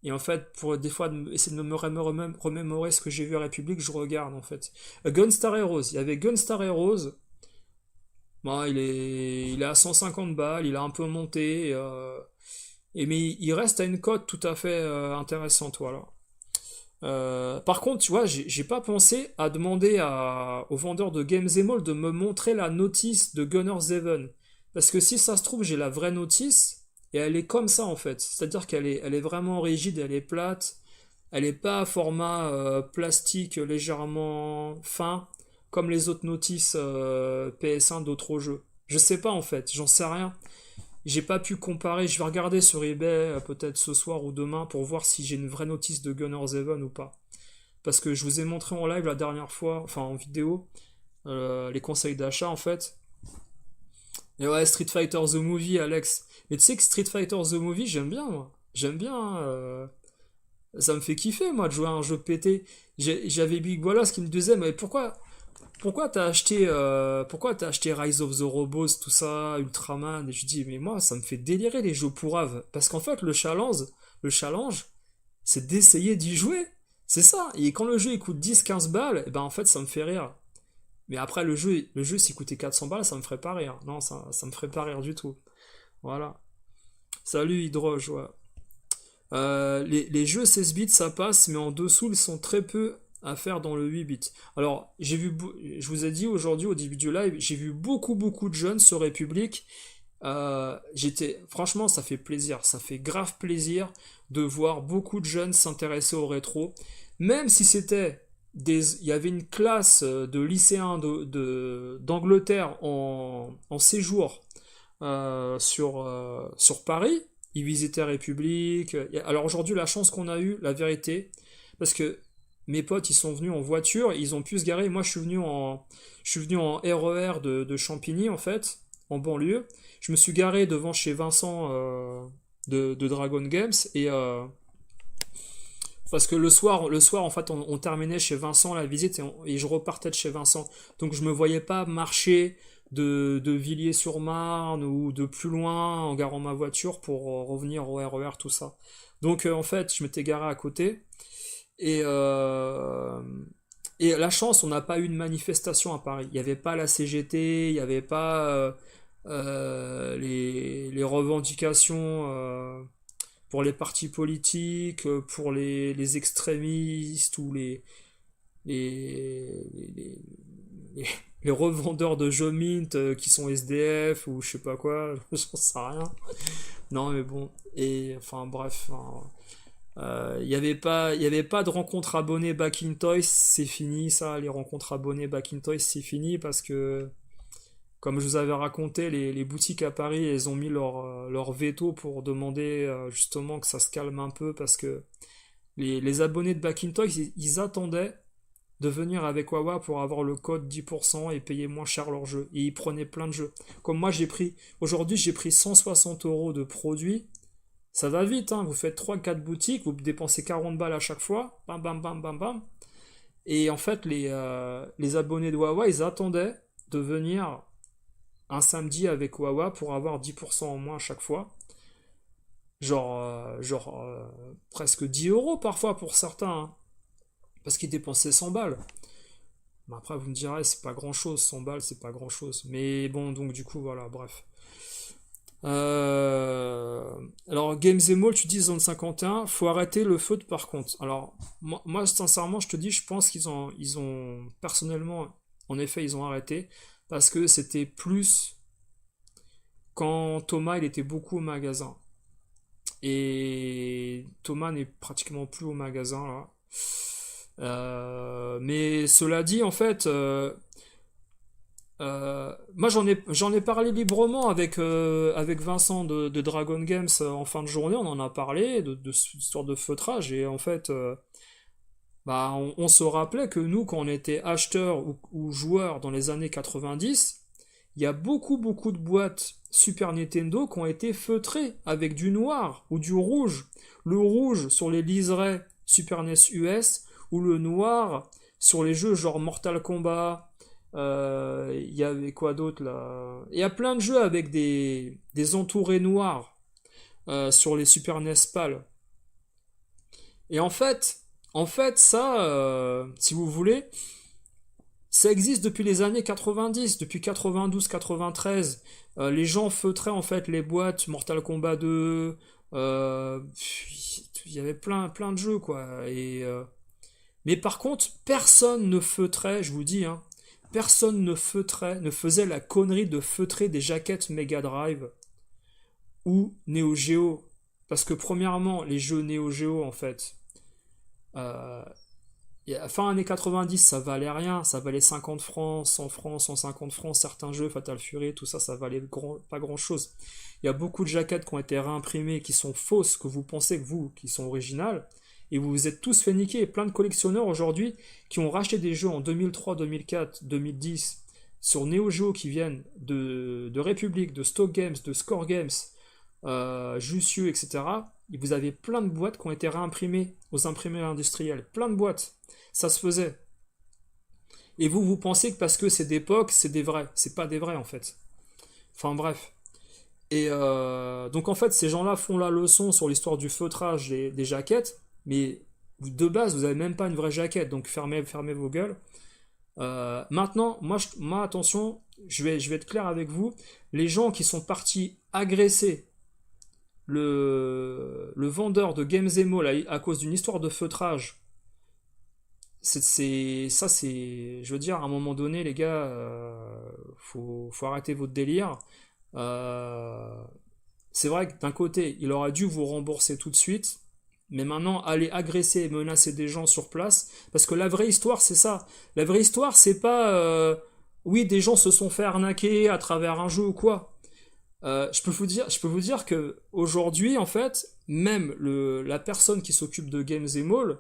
Et en fait, pour des fois essayer de me remémorer ce que j'ai vu à République, je regarde en fait. Gunstar Heroes, il y avait Gunstar Heroes. Bon, il est à 150 balles, il a un peu monté. Mais il reste à une cote tout à fait intéressante, voilà. Par contre, tu vois, j'ai pas pensé à demander au vendeur de Games Mall de me montrer la notice de Gunner's Haven. Parce que si ça se trouve, j'ai la vraie notice, et elle est comme ça en fait. C'est-à-dire qu'elle est vraiment rigide, elle est plate, elle est pas à format plastique légèrement fin, comme les autres notices PS1 d'autres jeux. Je sais pas en fait, j'en sais rien. J'ai pas pu comparer, je vais regarder sur eBay peut-être ce soir ou demain pour voir si j'ai une vraie notice de Gunner's Haven ou pas. Parce que je vous ai montré en live la dernière fois, enfin en vidéo, les conseils d'achat en fait. Et ouais, Street Fighter The Movie, Alex. Mais tu sais que Street Fighter The Movie, j'aime bien moi. J'aime bien, hein, ça me fait kiffer moi de jouer à un jeu pété. J'avais Big Wallace qui me disait, mais pourquoi t'as acheté Rise of the Robots, tout ça, Ultraman? Et je dis, mais moi, ça me fait délirer les jeux pourraves. Parce qu'en fait, le challenge, c'est d'essayer d'y jouer. C'est ça. Et quand le jeu il coûte 10-15 balles, et ben en fait, ça me fait rire. Mais après, le jeu s'il coûtait 400 balles, ça me ferait pas rire. Non, ça me ferait pas rire du tout. Voilà. Salut Hydroge, ouais. Les jeux 16 bits ça passe, mais en dessous ils sont très peu à faire dans le 8 bits. Alors, je vous ai dit aujourd'hui au début du live, j'ai vu beaucoup beaucoup de jeunes sur République. Franchement, ça fait plaisir, ça fait grave plaisir de voir beaucoup de jeunes s'intéresser au rétro, même si il y avait une classe de lycéens d'Angleterre en séjour sur Paris. Ils visitaient République. Alors aujourd'hui, la chance qu'on a eue, la vérité, parce que mes potes, ils sont venus en voiture, ils ont pu se garer. Moi, je suis venu en RER de Champigny, en fait, en banlieue. Je me suis garé devant chez Vincent de Dragon Games, parce que le soir, en fait, on terminait chez Vincent la visite et je repartais de chez Vincent. Donc je me voyais pas marcher de Villiers-sur-Marne ou de plus loin en garant ma voiture pour revenir au RER, tout ça. Donc en fait, je m'étais garé à côté. Et, euh, et la chance, on n'a pas eu de manifestation à Paris. Il n'y avait pas la CGT, il n'y avait pas les revendications pour les partis politiques, pour les extrémistes ou les, les, les- les revendeurs de jeux mint qui sont SDF ou je sais pas quoi, j'en sais rien. Non mais bon, et enfin bref, enfin, il y avait pas de rencontres abonnées Back in Toys, c'est fini ça, les rencontres abonnées Back in Toys c'est fini parce que comme je vous avais raconté, les boutiques à Paris, elles ont mis leur veto pour demander justement que ça se calme un peu parce que les abonnés de Back in Toys, ils attendaient de venir avec Wawa pour avoir le code 10% et payer moins cher leurs jeux. Et ils prenaient plein de jeux. Comme moi, aujourd'hui, j'ai pris 160 euros de produits. Ça va vite, hein. Vous faites 3-4 boutiques, vous dépensez 40 balles à chaque fois. Bam, bam, bam, bam, bam. Et en fait, les abonnés de Wawa, ils attendaient de venir un samedi avec Wawa pour avoir 10% en moins à chaque fois. Genre, presque 10 euros parfois pour certains, hein, parce qu'ils dépensaient 100 balles. Mais après, vous me direz, c'est pas grand chose, 100 balles, c'est pas grand chose. Mais bon, donc du coup, voilà, bref. Alors, Games Mall, tu dis zone 51, faut arrêter le foot par contre. Alors, moi, sincèrement, je te dis, je pense qu'ils ont, personnellement, en effet, ils ont arrêté parce que c'était plus quand Thomas, il était beaucoup au magasin. Et Thomas n'est pratiquement plus au magasin là. Mais cela dit, en fait, moi j'en ai parlé librement avec Vincent de Dragon Games en fin de journée, on en a parlé de cette histoire de feutrage et en fait, bah, on se rappelait que nous, quand on était acheteurs ou joueurs dans les années 90, il y a beaucoup beaucoup de boîtes Super Nintendo qui ont été feutrées avec du noir ou du rouge. Le rouge sur les liserés Super NES US ou le noir sur les jeux genre Mortal Kombat. Il y avait quoi d'autre là? Il y a plein de jeux avec des entourés noirs sur les Super NES PAL. Et en fait, ça, si vous voulez, ça existe depuis les années 90, depuis 92-93. Les gens feutraient en fait les boîtes Mortal Kombat 2. euh, il y avait plein de jeux quoi. Mais par contre, personne ne feutrait, je vous dis, hein, personne ne faisait la connerie de feutrer des jaquettes Mega Drive ou Neo Geo. Parce que premièrement, les jeux Neo Geo en fait, euh, fin années 90, ça valait rien, ça valait 50 francs, 100 francs, 150 francs, certains jeux, Fatal Fury, tout ça, ça valait pas grand chose. Il y a beaucoup de jaquettes qui ont été réimprimées, qui sont fausses, que vous pensez que vous, qui sont originales, et vous vous êtes tous fait niquer. Et plein de collectionneurs aujourd'hui qui ont racheté des jeux en 2003, 2004, 2010 sur Neo Geo qui viennent de Republic, de Stock Games, de Score Games, Jussieu, etc. Et vous avez plein de boîtes qui ont été réimprimées aux imprimeurs industriels. Plein de boîtes. Ça se faisait. Et vous, vous pensez que parce que c'est d'époque, c'est des vrais. C'est pas des vrais en fait. Enfin bref. Et donc en fait, ces gens-là font la leçon sur l'histoire du feutrage des jaquettes, mais de base, vous avez même pas une vraie jaquette, donc fermez vos gueules. Maintenant, moi, attention, je vais être clair avec vous. Les gens qui sont partis agresser le vendeur de Games Mall à cause d'une histoire de feutrage, ça, je veux dire, à un moment donné, les gars, faut arrêter votre délire. Euh, c'est vrai que d'un côté, il aurait dû vous rembourser tout de suite, mais maintenant, aller agresser et menacer des gens sur place, parce que la vraie histoire, c'est ça. La vraie histoire, c'est pas, oui, des gens se sont fait arnaquer à travers un jeu ou quoi. Je peux vous dire que aujourd'hui, en fait, même la personne qui s'occupe de Games Mall,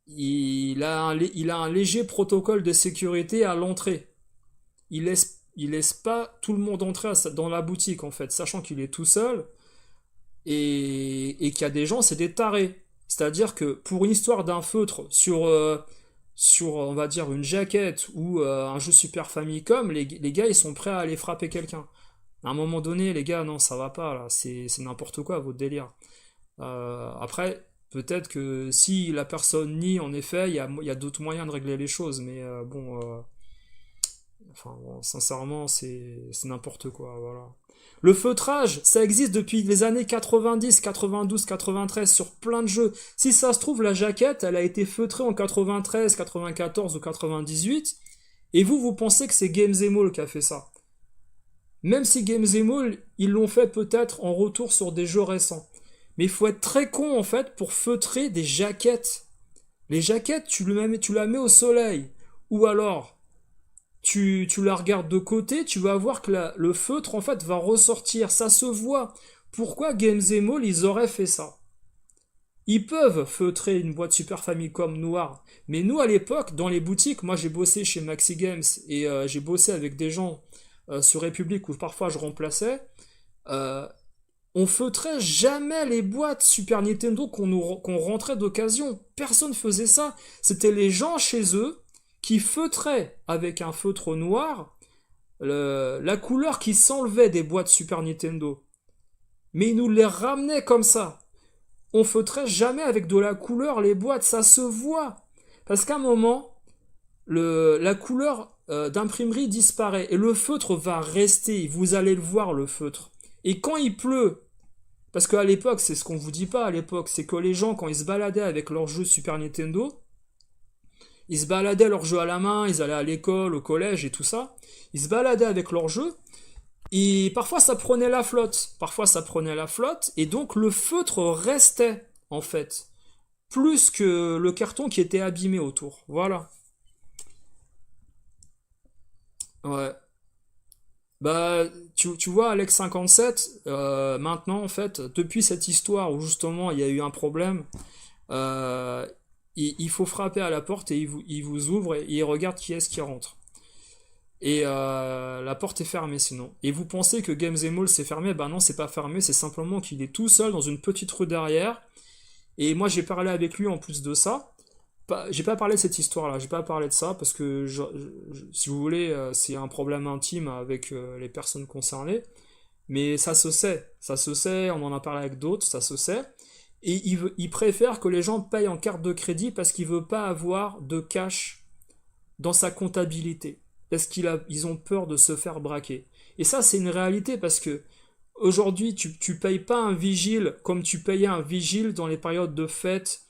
il a un léger protocole de sécurité à l'entrée. Il laisse pas tout le monde entrer dans la boutique en fait, sachant qu'il est tout seul et qu'il y a des gens, c'est des tarés. C'est-à-dire que pour une histoire d'un feutre sur on va dire une jaquette ou un jeu Super Famicom, les gars ils sont prêts à aller frapper quelqu'un. À un moment donné, les gars, non, ça va pas là, c'est n'importe quoi votre délire. Après, peut-être que si la personne nie, en effet, il y a d'autres moyens de régler les choses, mais bon, enfin, bon, sincèrement, c'est n'importe quoi, voilà. Le feutrage, ça existe depuis les années 90, 92, 93 sur plein de jeux. Si ça se trouve, la jaquette, elle a été feutrée en 93, 94 ou 98, et vous pensez que c'est Games Mall qui a fait ça. Même si Games Mall, ils l'ont fait peut-être en retour sur des jeux récents. Mais il faut être très con en fait pour feutrer des jaquettes. Les jaquettes, tu la mets au soleil. Ou alors, tu la regardes de côté, tu vas voir que le feutre en fait va ressortir. Ça se voit. Pourquoi Games Mall, ils auraient fait ça? Ils peuvent feutrer une boîte Super Famicom noire. Mais nous, à l'époque, dans les boutiques, moi j'ai bossé chez Maxi Games et j'ai bossé avec des gens sur Republic où parfois je remplaçais. Euh, on feutrait jamais les boîtes Super Nintendo qu'on rentrait d'occasion. Personne faisait ça. C'était les gens chez eux qui feutraient avec un feutre noir la couleur qui s'enlevait des boîtes Super Nintendo. Mais ils nous les ramenaient comme ça. On feutrait jamais avec de la couleur les boîtes, ça se voit. Parce qu'à un moment, la couleur d'imprimerie disparaît et le feutre va rester. Vous allez le voir, le feutre. Et quand il pleut, parce qu'à l'époque, c'est ce qu'on vous dit pas à l'époque, c'est que les gens, quand ils se baladaient avec leurs jeux Super Nintendo, ils se baladaient leurs jeux à la main, ils allaient à l'école, au collège et tout ça, ils se baladaient avec leurs jeux, et parfois ça prenait la flotte. Parfois ça prenait la flotte, et donc le feutre restait, en fait, plus que le carton qui était abîmé autour. Voilà. Ouais. Bah, tu vois, Alex 57, maintenant, en fait, depuis cette histoire où justement il y a eu un problème, euh, il faut frapper à la porte et il vous ouvre et il regarde qui est-ce qui rentre. Et la porte est fermée sinon. Et vous pensez que Games Mall c'est fermé? Ben non, c'est pas fermé, c'est simplement qu'il est tout seul dans une petite rue derrière. Et moi j'ai parlé avec lui en plus de ça. J'ai pas parlé de cette histoire-là, j'ai pas parlé de ça parce que si vous voulez, c'est un problème intime avec les personnes concernées. Mais ça se sait, on en a parlé avec d'autres, ça se sait. Et il préfère que les gens payent en carte de crédit parce qu'il veut pas avoir de cash dans sa comptabilité. Parce ils ont peur de se faire braquer. Et ça, c'est une réalité parce que aujourd'hui, tu payes pas un vigile comme tu payais un vigile dans les périodes de fête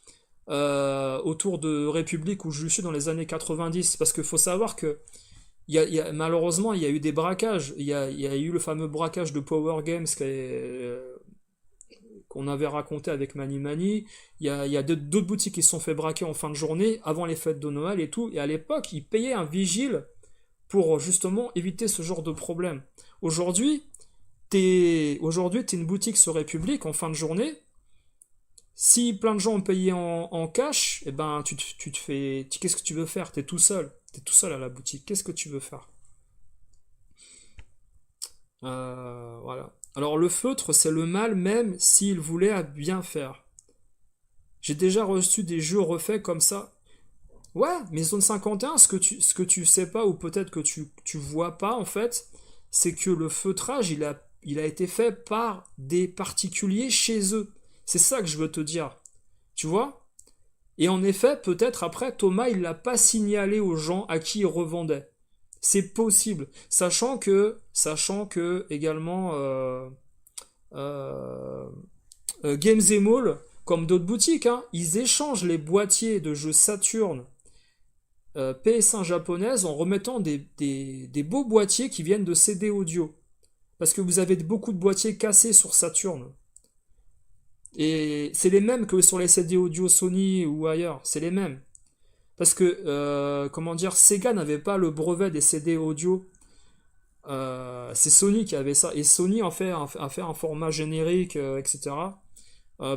autour de République où je suis dans les années 90. Parce qu'il faut savoir que malheureusement, il y a eu des braquages. Il y a eu le fameux braquage de Power Games qu'on avait raconté avec Mani Mani. Il y a d'autres boutiques qui se sont fait braquer en fin de journée, avant les fêtes de Noël et tout. Et à l'époque, ils payaient un vigile pour justement éviter ce genre de problème. Aujourd'hui, t'es une boutique sur République en fin de journée. Si plein de gens ont payé en cash, eh ben tu te fais. Qu'est-ce que tu veux faire? T'es tout seul. T'es tout seul à la boutique. Qu'est-ce que tu veux faire? Voilà. Alors le feutre, c'est le mal même s'il voulait à bien faire. J'ai déjà reçu des jeux refaits comme ça. Ouais, mais Zone 51, ce que tu sais pas, ou peut-être que tu vois pas en fait, c'est que le feutrage, il a été fait par des particuliers chez eux. C'est ça que je veux te dire. Tu vois? Et en effet, peut-être après, Thomas, il l'a pas signalé aux gens à qui il revendait. C'est possible. Sachant que également, euh, Games Mall, comme d'autres boutiques, hein, ils échangent les boîtiers de jeux Saturn PS1 japonaise en remettant des beaux boîtiers qui viennent de CD audio. Parce que vous avez beaucoup de boîtiers cassés sur Saturn. Et c'est les mêmes que sur les CD audio Sony ou ailleurs. C'est les mêmes. Parce que, comment dire, Sega n'avait pas le brevet des CD audio. C'est Sony qui avait ça. Et Sony a fait un format générique, etc.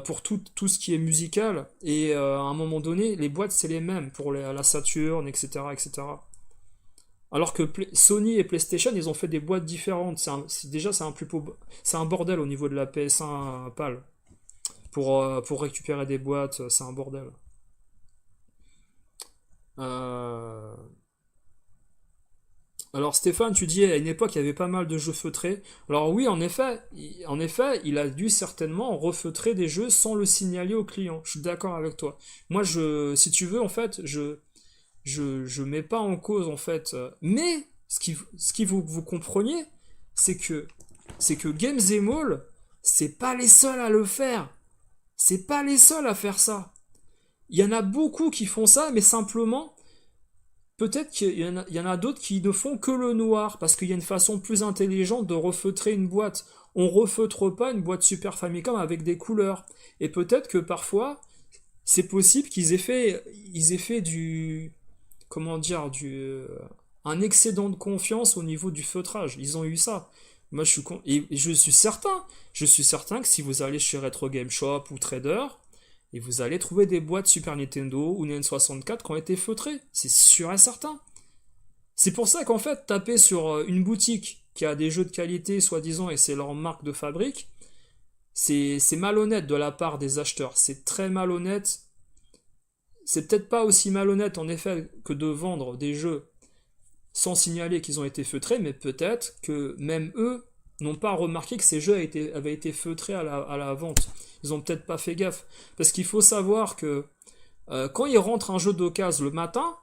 Pour tout ce qui est musical. Et à un moment donné, les boîtes, c'est les mêmes pour la Saturn, etc., etc. Alors que Sony et PlayStation, ils ont fait des boîtes différentes. Déjà, c'est un bordel au niveau de la PS1 PAL. Pour récupérer des boîtes, c'est un bordel. Euh, Alors Stéphane, tu dis à une époque il y avait pas mal de jeux feutrés. Alors oui, en effet, il a dû certainement refeutrer des jeux sans le signaler au client. Je suis d'accord avec toi. Moi, si tu veux, en fait, je mets pas en cause en fait. Mais ce qui vous compreniez, c'est que Games Mall, c'est pas les seuls à le faire. C'est pas les seuls à faire ça. Il y en a beaucoup qui font ça, mais simplement peut-être qu'il y en a d'autres qui ne font que le noir, parce qu'il y a une façon plus intelligente de refeutrer une boîte. On refeutre pas une boîte Super Famicom avec des couleurs. Et peut-être que parfois, c'est possible ils aient fait comment dire, un excédent de confiance au niveau du feutrage. Ils ont eu ça. Moi, et je suis certain que si vous allez chez Retro Game Shop ou Trader, et vous allez trouver des boîtes Super Nintendo ou N64 qui ont été feutrées. C'est sûr et certain. C'est pour ça qu'en fait, taper sur une boutique qui a des jeux de qualité, soi-disant, et c'est leur marque de fabrique, c'est malhonnête de la part des acheteurs. C'est très malhonnête. C'est peut-être pas aussi malhonnête, en effet, que de vendre des jeux sans signaler qu'ils ont été feutrés, mais peut-être que même eux n'ont pas remarqué que ces jeux avaient été feutrés à la vente. Ils ont peut-être pas fait gaffe. Parce qu'il faut savoir que quand ils rentrent un jeu d'occasion le matin,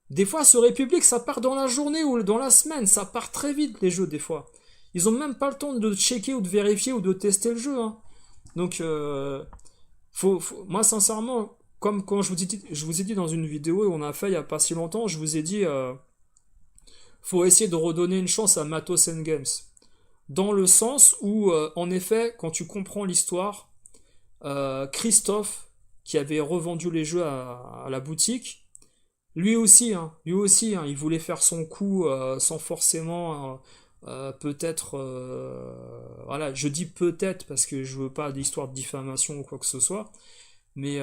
des fois sur République ça part dans la journée ou dans la semaine, ça part très vite les jeux des fois. Ils ont même pas le temps de checker ou de vérifier ou de tester le jeu. Hein. Donc moi sincèrement, comme quand je vous ai dit dans une vidéo on a fait il y a pas si longtemps, je vous ai dit faut essayer de redonner une chance à Matos Games. Dans le sens où, en effet, quand tu comprends l'histoire, Christophe, qui avait revendu les jeux à la boutique, lui aussi, hein, il voulait faire son coup sans forcément, peut-être, voilà, je dis peut-être parce que je veux pas d'histoire de diffamation ou quoi que ce soit, mais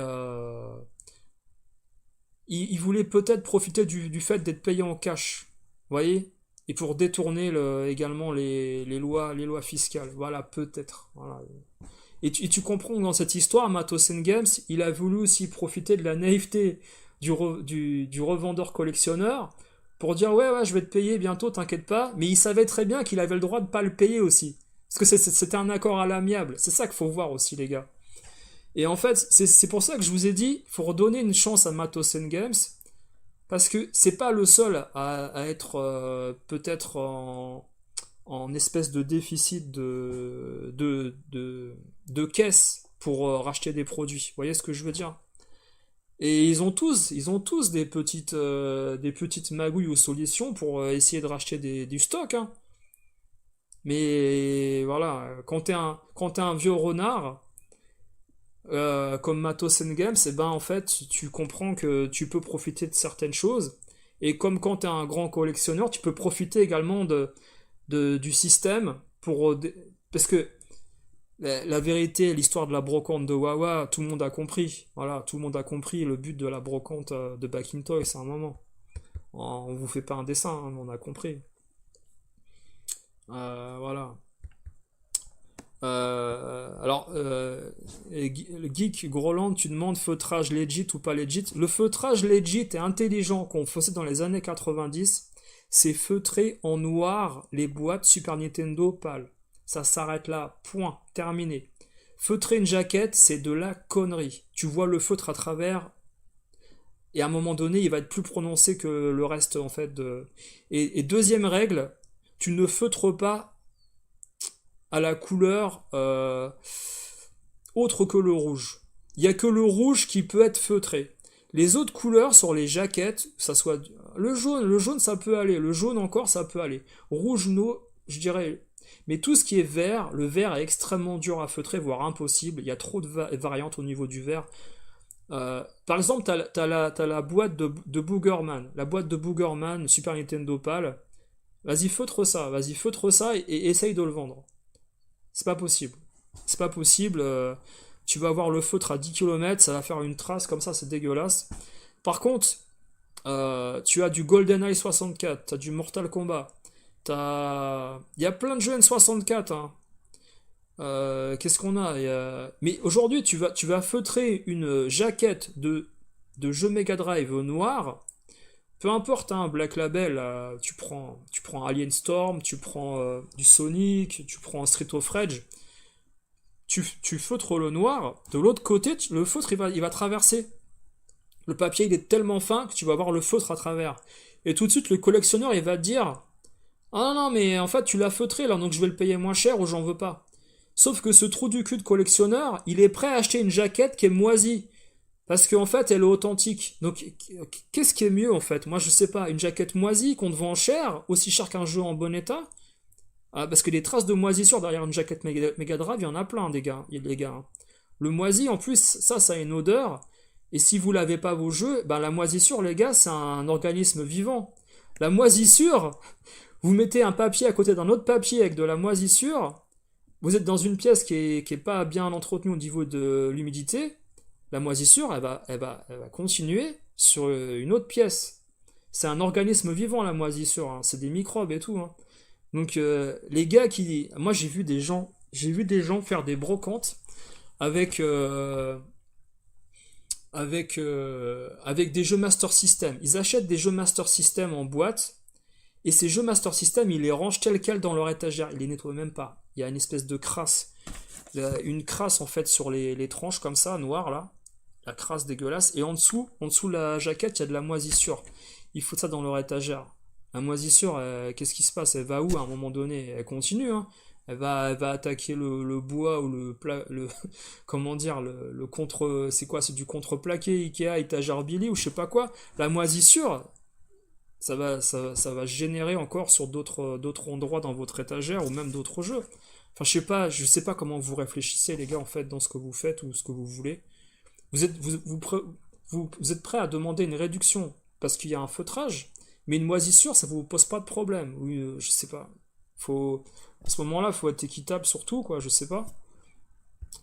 il voulait peut-être profiter du fait d'être payé en cash, vous voyez, et pour détourner également les lois fiscales. Voilà, peut-être. Voilà. Et tu comprends que dans cette histoire, Matos Games, il a voulu aussi profiter de la naïveté du revendeur collectionneur pour dire ouais, je vais te payer bientôt, t'inquiète pas. Mais il savait très bien qu'il avait le droit de pas le payer aussi. Parce que c'était un accord à l'amiable. C'est ça qu'il faut voir aussi, les gars. Et en fait, c'est pour ça que je vous ai dit, faut redonner une chance à Matos Games, parce que c'est pas le seul à être peut-être en espèce de déficit de caisse pour racheter des produits. Vous voyez ce que je veux dire? Et ils ont tous des petites magouilles ou solutions pour essayer de racheter du stock, hein. Mais voilà, quand t'es un vieux renard, comme Matos Games, et ben en fait, tu comprends que tu peux profiter de certaines choses. Et comme quand t'es un grand collectionneur, tu peux profiter également du système parce que la vérité, l'histoire de la brocante de Wawa, tout le monde a compris. Voilà, tout le monde a compris le but de la brocante de Back in Toys à un moment. On vous fait pas un dessin, hein, on a compris. Voilà. Alors, le geek Groland, tu demandes feutrage legit ou pas legit. Le feutrage legit et intelligent qu'on faisait dans les années 90, c'est feutrer en noir les boîtes Super Nintendo PAL. Ça s'arrête là, point, terminé. Feutrer une jaquette, c'est de la connerie. Tu vois le feutre à travers, et à un moment donné, il va être plus prononcé que le reste, en fait. Et deuxième règle, tu ne feutres pas à la couleur autre que le rouge. Il n'y a que le rouge qui peut être feutré. Les autres couleurs sur les jaquettes, ça soit le jaune ça peut aller, le jaune encore ça peut aller. Rouge, no, je dirais. Mais tout ce qui est vert, le vert est extrêmement dur à feutrer, voire impossible. Il y a trop de variantes au niveau du vert. Par exemple, t'as la boîte de Boogerman. La boîte de Boogerman, Super Nintendo PAL. Vas-y, feutre ça et essaye de le vendre. C'est pas possible. C'est pas possible. Tu vas avoir le feutre à 10 km, ça va faire une trace comme ça, c'est dégueulasse. Par contre, tu as du GoldenEye 64, tu as du Mortal Kombat, il y a plein de jeux N64, hein. Qu'est-ce qu'on a? Mais aujourd'hui, tu vas feutrer une jaquette de jeu Mega Drive noir. Peu importe, hein, Black Label, tu prends Alien Storm, tu prends du Sonic, tu prends Street of Rage, tu feutres le noir, de l'autre côté, le feutre il va traverser. Le papier il est tellement fin que tu vas voir le feutre à travers. Et tout de suite, le collectionneur il va te dire: ah non, non, mais en fait, tu l'as feutré là, donc je vais le payer moins cher ou j'en veux pas. Sauf que ce trou du cul de collectionneur, il est prêt à acheter une jaquette qui est moisie. Parce qu'en fait, elle est authentique. Donc, qu'est-ce qui est mieux en fait? Moi, je sais pas. Une jaquette moisie qu'on te vend cher, aussi cher qu'un jeu en bon état. Parce que des traces de moisissure derrière une jaquette Mega Drive, il y en a plein, les gars, hein. Le moisi, en plus, ça a une odeur. Et si vous l'avez pas vos jeux, ben la moisissure, les gars, c'est un organisme vivant. La moisissure, vous mettez un papier à côté d'un autre papier avec de la moisissure, vous êtes dans une pièce qui est pas bien entretenue au niveau de l'humidité, la moisissure, elle va continuer sur une autre pièce. C'est un organisme vivant, la moisissure, hein. C'est des microbes et tout, hein. Donc, les gars moi, j'ai vu des gens faire des brocantes avec, avec des jeux Master System. Ils achètent des jeux Master System en boîte, et ces jeux Master System, ils les rangent tels quels dans leur étagère. Ils les nettoient même pas. Il y a une espèce de crasse. Une crasse, en fait, sur les tranches, comme ça, noire, là. La crasse dégueulasse. Et en dessous de la jaquette, il y a de la moisissure. Ils foutent ça dans leur étagère. La moisissure, qu'est-ce qui se passe? Elle va où à un moment donné? Elle continue, hein. Elle va attaquer le bois ou comment dire, le contre, c'est quoi? C'est du contreplaqué Ikea, étagère Billy ou je sais pas quoi. La moisissure, ça va générer encore sur d'autres endroits dans votre étagère ou même d'autres jeux. Enfin, je sais pas comment vous réfléchissez, les gars, en fait, dans ce que vous faites ou ce que vous voulez. Vous êtes prêt à demander une réduction parce qu'il y a un feutrage, mais une moisissure, ça vous pose pas de problème. Oui, je sais pas. À ce moment-là, faut être équitable surtout, quoi, je sais pas.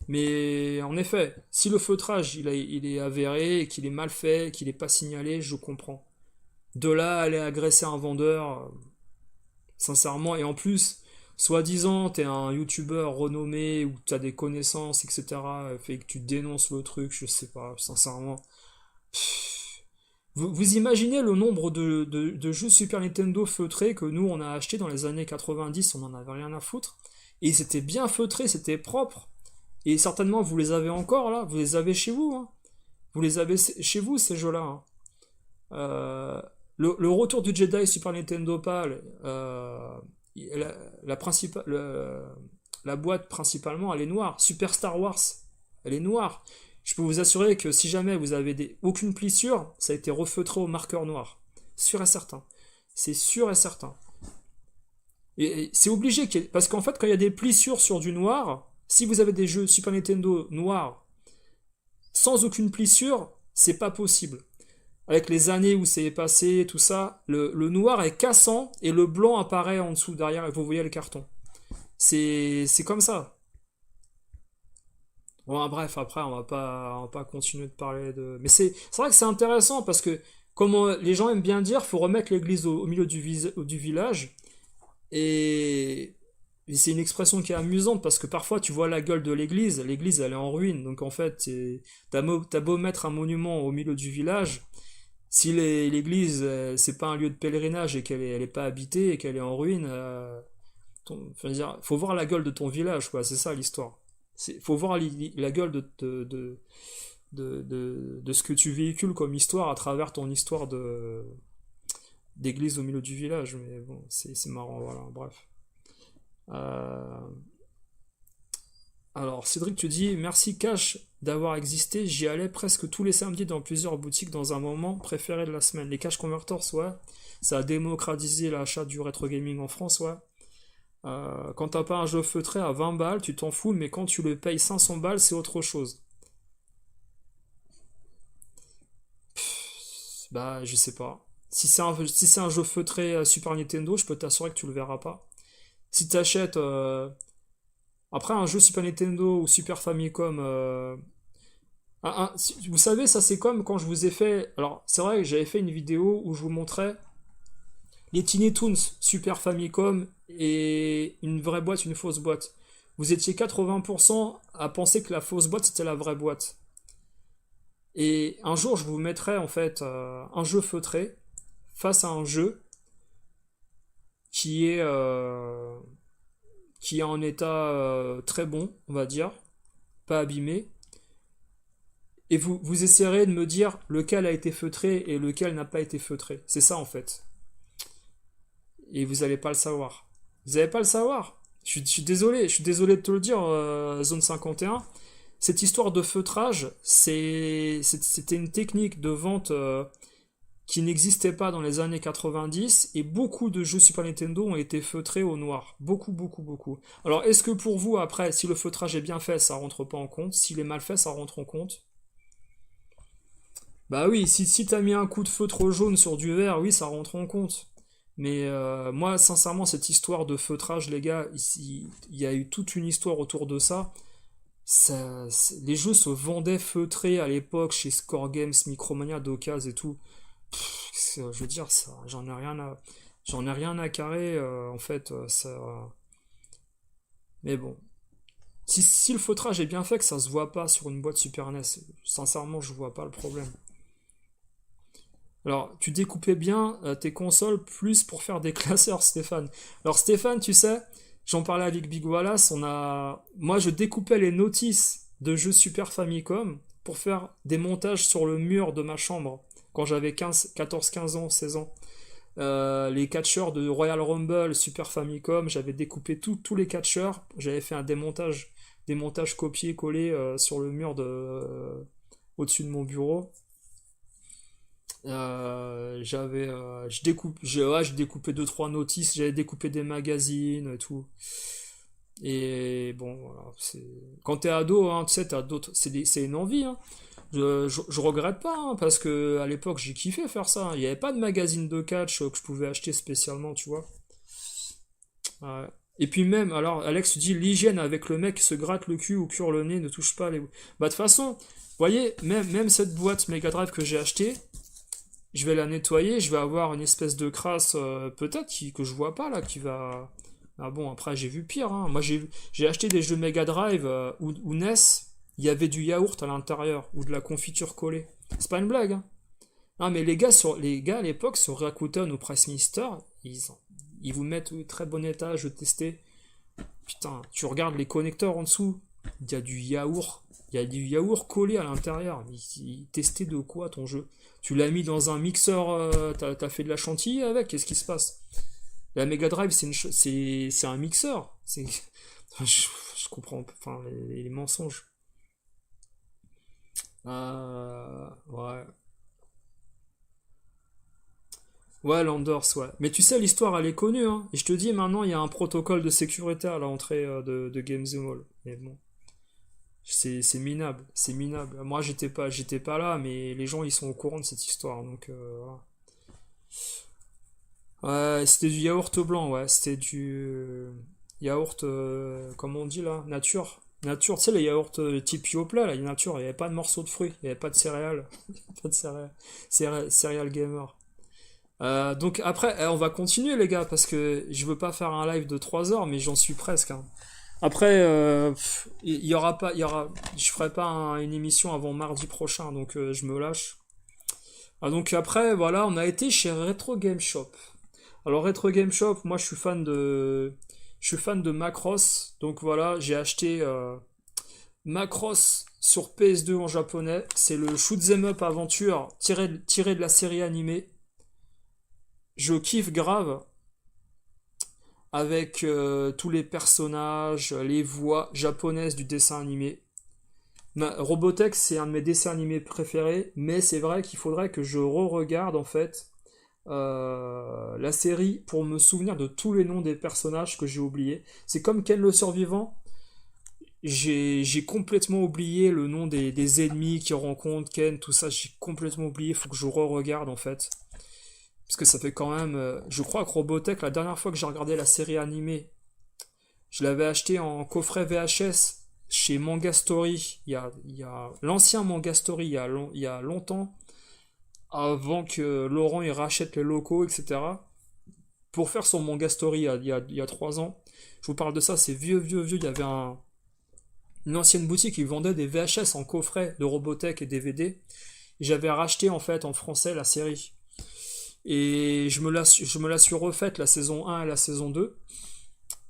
Mais en effet, si le feutrage il est avéré, et qu'il est mal fait, qu'il est pas signalé, je comprends. De là à aller agresser un vendeur, sincèrement, et en plus, soi-disant, t'es un youtubeur renommé ou t'as des connaissances, etc., fait que tu dénonces le truc, je sais pas, sincèrement. Vous imaginez le nombre de jeux Super Nintendo feutrés que nous on a acheté dans les années 90, on en avait rien à foutre, et c'était bien feutré, c'était propre. Et certainement, vous les avez encore là, vous les avez chez vous, hein. Vous les avez chez vous, ces jeux-là, hein. Euh, le retour du Jedi Super Nintendo PAL, la, la boîte principalement, elle est noire. Super Star Wars, elle est noire. Je peux vous assurer que si jamais vous avez aucune plissure, ça a été refeutré au marqueur noir. Sûr et certain. C'est sûr et certain. Et c'est obligé, parce qu'en fait, quand il y a des plissures sur du noir, si vous avez des jeux Super Nintendo noirs sans aucune plissure, c'est pas possible. Avec les années où c'est passé, tout ça, le noir est cassant et le blanc apparaît en dessous, derrière, et vous voyez le carton. C'est comme ça. Bon, bref, après, on va pas continuer de parler de. Mais c'est vrai que c'est intéressant parce que, comme les gens aiment bien dire, faut remettre l'église au milieu du village. Et, et c'est une expression qui est amusante parce que parfois tu vois la gueule de l'église elle est en ruine. Donc en fait, t'as beau mettre un monument au milieu du village, si l'église c'est pas un lieu de pèlerinage et elle est pas habitée et qu'elle est en ruine, enfin, faut voir la gueule de ton village, quoi. C'est ça l'histoire. Faut voir la gueule de ce que tu véhicules comme histoire à travers ton histoire d'église au milieu du village. Mais bon, c'est marrant, voilà, bref. Euh, Alors, Cédric, tu dis merci Cash d'avoir existé. J'y allais presque tous les samedis dans plusieurs boutiques dans un moment préféré de la semaine. Les Cash Converters, ouais. Ça a démocratisé l'achat du rétro gaming en France, ouais. Quand t'as pas un jeu feutré à 20 balles, tu t'en fous, mais quand tu le payes 500 balles, c'est autre chose. Bah, je sais pas. Si c'est un jeu feutré Super Nintendo, je peux t'assurer que tu le verras pas. Si t'achètes après un jeu Super Nintendo ou Super Famicom, vous savez, ça c'est comme quand je vous ai fait. Alors, c'est vrai que j'avais fait une vidéo où je vous montrais les Tiny Toons Super Famicom et une vraie boîte, une fausse boîte. Vous étiez 80% à penser que la fausse boîte c'était la vraie boîte. Et un jour, je vous mettrai en fait un jeu feutré face à un jeu qui est, euh, qui est en état très bon, on va dire, pas abîmé. Et vous essayerez de me dire lequel a été feutré et lequel n'a pas été feutré. C'est ça en fait. Et vous n'allez pas le savoir. Vous n'allez pas le savoir. Je suis désolé de te le dire, Zone 51. Cette histoire de feutrage, c'était une technique de vente qui n'existait pas dans les années 90 et beaucoup de jeux Super Nintendo ont été feutrés au noir. Beaucoup, beaucoup, beaucoup. Alors, est-ce que pour vous, après, si le feutrage est bien fait, ça rentre pas en compte? S'il est mal fait, ça rentre en compte? Bah oui, si t'as mis un coup de feutre jaune sur du vert, oui, ça rentre en compte. Mais moi, sincèrement, cette histoire de feutrage, les gars, ici, il y a eu toute une histoire autour de ça. Les jeux se vendaient feutrés à l'époque chez Score Games, Micromania, Docaz et tout. Je veux dire, ça, j'en ai rien à carrer, en fait, ça. Mais bon, si le feutrage est bien fait, que ça se voit pas sur une boîte Super NES, sincèrement, je vois pas le problème. Alors, tu découpais bien tes consoles plus pour faire des classeurs, Stéphane. Alors, Stéphane, tu sais, j'en parlais avec Big Wallace, moi, je découpais les notices de jeux Super Famicom pour faire des montages sur le mur de ma chambre quand j'avais 14, 15 ans, 16 ans. Les catcheurs de Royal Rumble, Super Famicom, j'avais découpé tous les catcheurs, j'avais fait un des montages copiés-collés sur le mur au-dessus de mon bureau. Je découpais deux trois notices, j'avais découpé des magazines et tout. Et bon, voilà, quand t'es ado, hein, tu sais, t'as d'autres, c'est une envie, hein. Je regrette pas, hein, parce que à l'époque j'ai kiffé faire ça. Il n'y avait pas de magazine de catch que je pouvais acheter spécialement, tu vois. Ouais. Et puis même, alors Alex dit l'hygiène avec le mec qui se gratte le cul ou cure le nez, ne touche pas les. Bah de toute façon, vous voyez, même cette boîte Mega Drive que j'ai achetée, je vais la nettoyer, je vais avoir une espèce de crasse peut-être que je vois pas là, qui va. Ah bon, après j'ai vu pire, hein. Moi j'ai acheté des jeux Mega Drive ou NES, il y avait du yaourt à l'intérieur ou de la confiture collée. C'est pas une blague, hein. Non mais les gars à l'époque sur Rakuten ou Pressmister, ils vous mettent au très bon état, je testais. Putain, tu regardes les connecteurs en dessous. Il y a du yaourt. Il y a du yaourt collé à l'intérieur. Il testait de quoi ton jeu? Tu l'as mis dans un mixeur, t'as fait de la chantilly avec? Qu'est-ce qui se passe? La Mega Drive, c'est un mixeur. Je comprends pas. Enfin, les mensonges. Ouais. Ouais, Landers, ouais. Mais tu sais, l'histoire, elle est connue, hein. Et je te dis, maintenant, il y a un protocole de sécurité à l'entrée de Games Mall. Mais bon, c'est minable, c'est minable. Moi, j'étais pas là, mais les gens, ils sont au courant de cette histoire, donc voilà. Ouais, c'était du yaourt blanc, ouais. C'était du yaourt, comment on dit là? Nature. Nature, tu sais, les yaourts type Yoplait, là, nature, il n'y avait pas de morceaux de fruits, il n'y avait pas de céréales. Pas de céréales. Céréales gamer. Donc après, on va continuer les gars, parce que je veux pas faire un live de 3 heures, mais j'en suis presque, hein. Après, il y aura pas, je ferai pas une émission avant mardi prochain, donc je me lâche. Donc après, voilà, on a été chez Retro Game Shop. Alors Retro Game Shop, moi je suis fan de Macross, donc voilà, j'ai acheté Macross sur PS2 en japonais. C'est le shoot 'em up aventure tiré de la série animée. Je kiffe grave avec tous les personnages, les voix japonaises du dessin animé. Robotech, c'est un de mes dessins animés préférés, mais c'est vrai qu'il faudrait que je re-regarde en fait la série pour me souvenir de tous les noms des personnages que j'ai oubliés. C'est comme Ken le survivant, j'ai complètement oublié le nom des ennemis qui rencontrent Ken, tout ça, j'ai complètement oublié, faut que je re-regarde en fait. Parce que ça fait quand même. Je crois que Robotech, la dernière fois que j'ai regardé la série animée, je l'avais acheté en coffret VHS chez Manga Story. Il y a l'ancien Manga Story, il y a longtemps, avant que Laurent il rachète les locaux, etc. Pour faire son Manga Story il y a 3 ans. Je vous parle de ça, c'est vieux, vieux, vieux. Il y avait une ancienne boutique qui vendait des VHS en coffret de Robotech et DVD. Et j'avais racheté en fait en français la série. Et je me la suis refaite la saison 1 et la saison 2.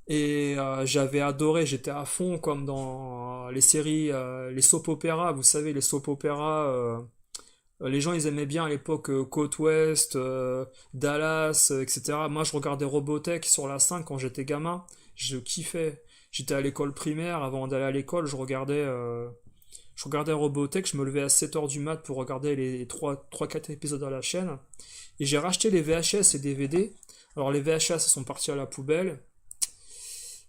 Et j'avais adoré, j'étais à fond comme dans les séries, les soap opéras, vous savez, les soap opéras, les gens ils aimaient bien à l'époque Côte Ouest, Dallas, etc. Moi je regardais Robotech sur la 5 quand j'étais gamin, je kiffais. J'étais à l'école primaire, avant d'aller à l'école, je regardais Robotech, je me levais à 7 heures du mat pour regarder les 3-4 épisodes à la chaîne. Et j'ai racheté les VHS et DVD. Alors les VHS sont partis à la poubelle.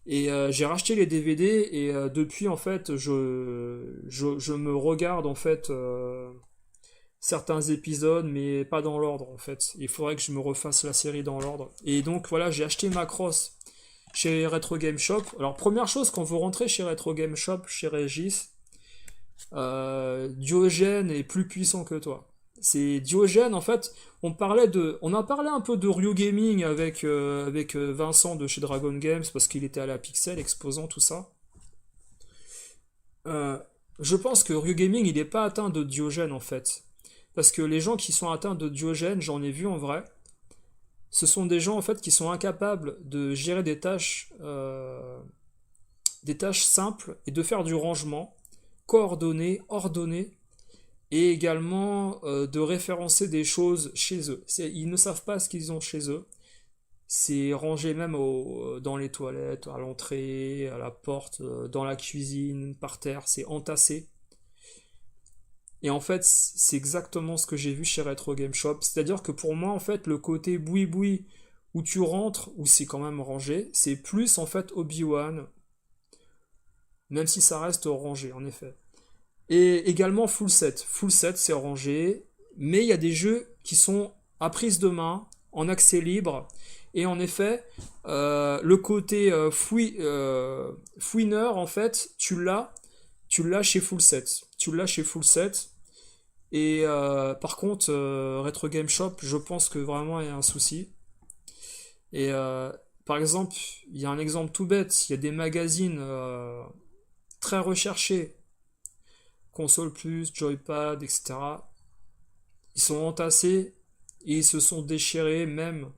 Et j'ai racheté les DVD et depuis en fait je me regarde en fait certains épisodes mais pas dans l'ordre en fait. Il faudrait que je me refasse la série dans l'ordre. Et donc voilà, j'ai acheté Macross chez Retro Game Shop. Alors première chose, quand vous rentrez chez Retro Game Shop, chez Régis, Diogène est plus puissant que toi. C'est Diogène, en fait, on a parlé un peu de Ryu Gaming avec Vincent de chez Dragon Games parce qu'il était à la Pixel exposant tout ça. Euh, je pense que Ryu Gaming il n'est pas atteint de Diogène en fait. Parce que les gens qui sont atteints de Diogène, j'en ai vu en vrai, ce sont des gens en fait qui sont incapables de gérer des tâches simples et de faire du rangement coordonné, ordonné et également de référencer des choses chez eux. Ils ne savent pas ce qu'ils ont chez eux. C'est rangé même dans les toilettes, à l'entrée, à la porte, dans la cuisine, par terre, c'est entassé. Et en fait, c'est exactement ce que j'ai vu chez Retro Game Shop. C'est-à-dire que pour moi, en fait, le côté boui-boui, où tu rentres, où c'est quand même rangé, c'est plus en fait Obi-Wan, même si ça reste rangé, en effet. Et également full set. Full set, c'est rangé, mais il y a des jeux qui sont à prise de main, en accès libre, et en effet, le côté fouineur, en fait, tu l'as chez full set. Tu l'as chez full set. Et par contre, Retro Game Shop, je pense que vraiment il y a un souci. Et par exemple, il y a un exemple tout bête, il y a des magazines très recherchés, console plus, joypad, etc. Ils sont entassés et ils se sont déchirés même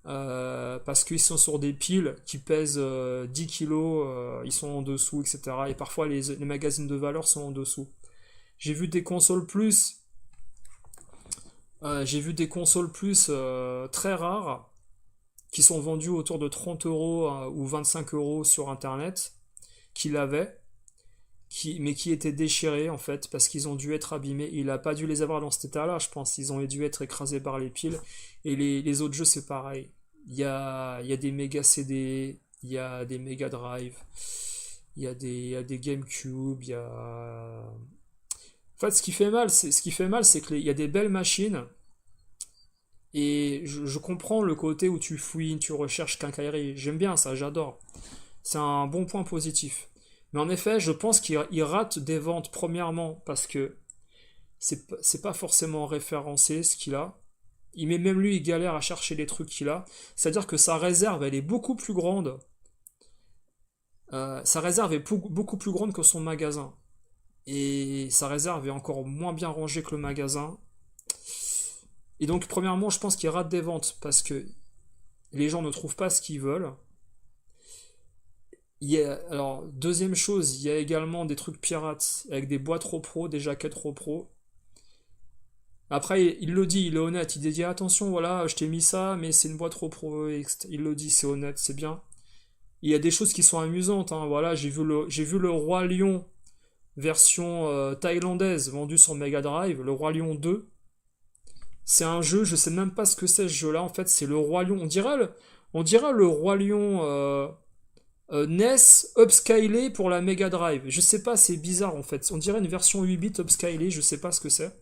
parce qu'ils sont sur des piles qui pèsent 10 kilos, ils sont en dessous, etc. Et parfois les magazines de valeur sont en dessous. J'ai vu des consoles plus, j'ai vu des consoles plus très rares qui sont vendues autour de 30 euros ou 25 euros sur internet, qui l'avaient, mais qui étaient déchirées en fait, parce qu'ils ont dû être abîmés. Il a pas dû les avoir dans cet état-là, je pense. Ils ont dû être écrasés par les piles. Et les autres jeux, c'est pareil. Il y a des méga CD, il y a des méga drive, il y a des GameCube, il y a. En fait, ce qui fait mal, c'est qu'il y a des belles machines. Et je comprends le côté où tu fouines, tu recherches quincaillerie. J'aime bien ça, j'adore. C'est un bon point positif. Mais en effet, je pense qu'il rate des ventes, premièrement, parce que c'est pas forcément référencé ce qu'il a. Même lui, il galère à chercher les trucs qu'il a. C'est-à-dire que sa réserve, elle est beaucoup plus grande. Sa réserve est beaucoup plus grande que son magasin. Et sa réserve est encore moins bien rangée que le magasin. Et donc, premièrement, je pense qu'il rate des ventes parce que les gens ne trouvent pas ce qu'ils veulent. Alors, deuxième chose, il y a également des trucs pirates avec des boîtes RoPro, des jaquettes RoPro. Après, il le dit, il est honnête. Il dit attention, voilà, je t'ai mis ça, mais c'est une boîte RoPro. Il le dit, c'est honnête, c'est bien. Il y a des choses qui sont amusantes. Hein, voilà, j'ai vu le Roi Lion version thaïlandaise vendu sur Mega Drive, le Roi Lion 2. C'est un jeu, je sais même pas ce que c'est ce jeu-là. En fait, c'est le Roi Lion. On dirait le Roi Lion NES upscalé pour la Mega Drive. Je sais pas, c'est bizarre en fait. On dirait une version 8 bits upscalée, je sais pas ce que c'est.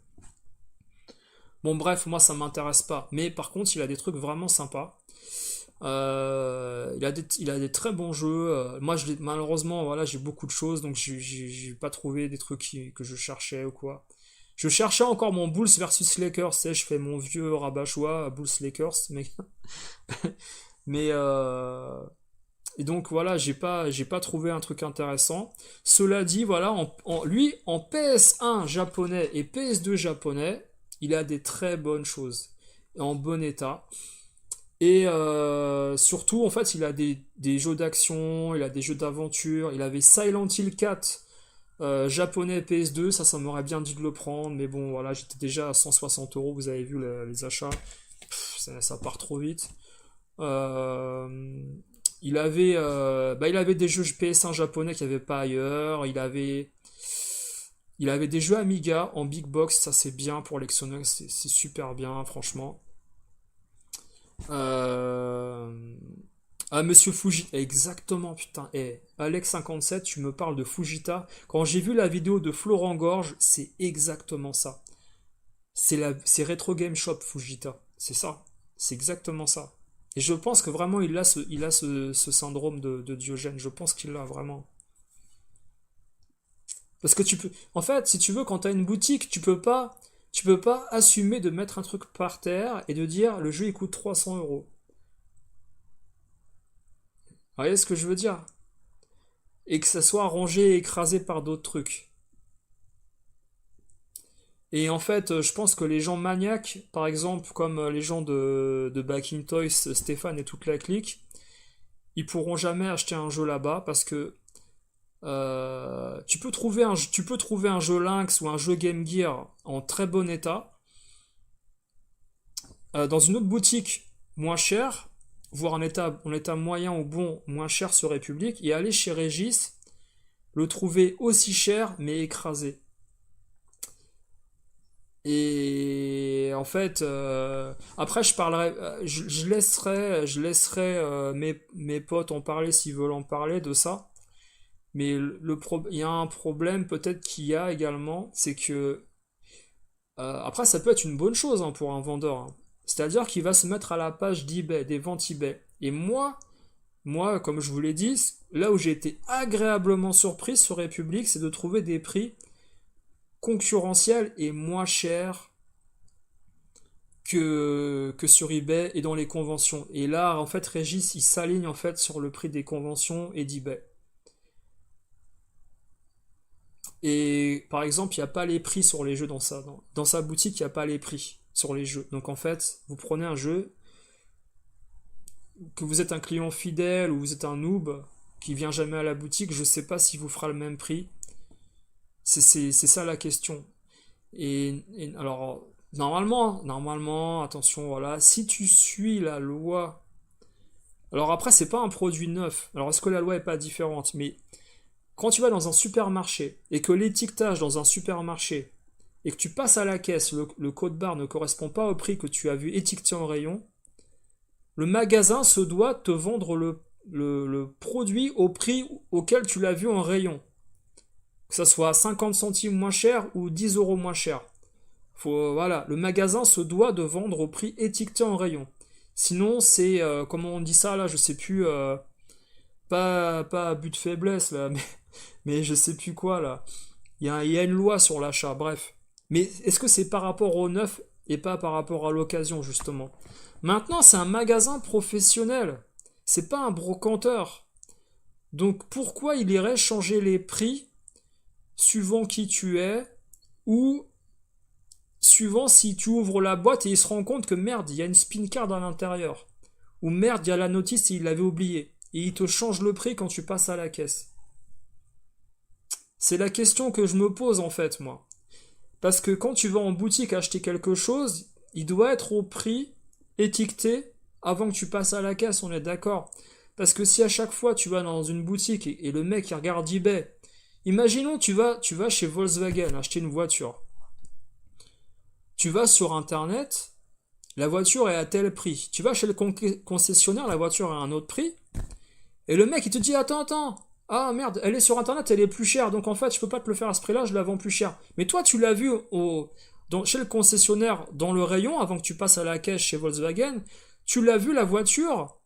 Bon, bref, moi ça m'intéresse pas. Mais par contre, il a des trucs vraiment sympas. Il a des très bons jeux. Moi, malheureusement, voilà, j'ai beaucoup de choses, donc j'ai pas trouvé des trucs que je cherchais ou quoi. Je cherchais encore mon Bulls versus Lakers, tu sais, je fais mon vieux rabat-choix, Bulls Lakers, mais mais et donc voilà, j'ai pas trouvé un truc intéressant. Cela dit, voilà, lui en PS1 japonais et PS2 japonais, il a des très bonnes choses en bon état. Et surtout, en fait, il a des jeux d'action, il a des jeux d'aventure, il avait Silent Hill 4 japonais PS2, ça m'aurait bien dit de le prendre, mais bon, voilà, j'étais déjà à 160 euros, vous avez vu les achats, ça part trop vite. Euh, il avait des jeux PS1 japonais qu'il n'y avait pas ailleurs, il avait des jeux Amiga en big box, ça c'est bien pour collectionneur, c'est super bien, franchement. Euh, Ah, Monsieur Fujita, exactement, putain. Alex57, tu me parles de Fujita. Quand j'ai vu la vidéo de Florent Gorge, c'est exactement ça. C'est Retro Game Shop Fujita. C'est ça. C'est exactement ça. Et je pense que vraiment, il a ce syndrome de Diogène. Je pense qu'il l'a vraiment. Parce que tu peux. En fait, si tu veux, quand t'as une boutique, tu peux pas assumer de mettre un truc par terre et de dire le jeu il coûte 300 euros. Vous voyez ce que je veux dire? Et que ça soit rangé et écrasé par d'autres trucs. Et en fait, je pense que les gens maniaques, par exemple, comme les gens de Back in Toys, Stéphane et toute la clique, ils pourront jamais acheter un jeu là-bas parce que tu peux trouver un jeu Lynx ou un jeu Game Gear en très bon état dans une autre boutique moins chère, voire en état moyen ou bon, moins cher sur République, et aller chez Régis, le trouver aussi cher mais écrasé. Et en fait, après je parlerai, je laisserai mes potes en parler s'ils veulent en parler de ça. Mais il y a un problème peut-être qu'il y a également, c'est que après ça peut être une bonne chose hein, pour un vendeur. Hein. C'est-à-dire qu'il va se mettre à la page d'eBay, des ventes eBay. Et moi, comme je vous l'ai dit, là où j'ai été agréablement surpris sur République, c'est de trouver des prix concurrentiels et moins chers que sur eBay et dans les conventions. Et là, en fait, Régis, il s'aligne en fait sur le prix des conventions et d'eBay. Et par exemple, il n'y a pas les prix sur les jeux dans sa boutique, il n'y a pas les prix sur les jeux. Donc en fait, vous prenez un jeu, que vous êtes un client fidèle ou vous êtes un noob qui vient jamais à la boutique, je sais pas s'il vous fera le même prix. C'est ça la question. Alors, normalement, attention, voilà, si tu suis la loi. Alors après, c'est pas un produit neuf. Alors est-ce que la loi est pas différente? Mais quand tu vas dans un supermarché et que l'étiquetage dans un supermarché et que tu passes à la caisse, le code barre ne correspond pas au prix que tu as vu étiqueté en rayon, le magasin se doit te vendre le produit au prix auquel tu l'as vu en rayon. Que ça soit 50 centimes moins cher ou 10 euros moins cher. Voilà, le magasin se doit de vendre au prix étiqueté en rayon. Sinon, c'est, comment on dit ça là, je sais plus, pas abus de faiblesse là, mais je sais plus quoi là. Il y a une loi sur l'achat, bref. Mais est-ce que c'est par rapport au neuf et pas par rapport à l'occasion justement? Maintenant, c'est un magasin professionnel, c'est pas un brocanteur. Donc pourquoi il irait changer les prix suivant qui tu es ou suivant si tu ouvres la boîte et il se rend compte que merde, il y a une spin card à l'intérieur. Ou merde, il y a la notice et il l'avait oublié. Et il te change le prix quand tu passes à la caisse. C'est la question que je me pose en fait, moi. Parce que quand tu vas en boutique acheter quelque chose, il doit être au prix étiqueté avant que tu passes à la caisse, on est d'accord. Parce que si à chaque fois tu vas dans une boutique et le mec il regarde eBay, imaginons tu vas chez Volkswagen acheter une voiture. Tu vas sur internet, la voiture est à tel prix. Tu vas chez le concessionnaire, la voiture est à un autre prix. Et le mec il te dit attends. Ah merde, elle est sur internet, elle est plus chère, donc en fait je peux pas te le faire à ce prix-là, je la vends plus cher. Mais toi tu l'as vu chez le concessionnaire dans le rayon avant que tu passes à la caisse chez Volkswagen, tu l'as vu la voiture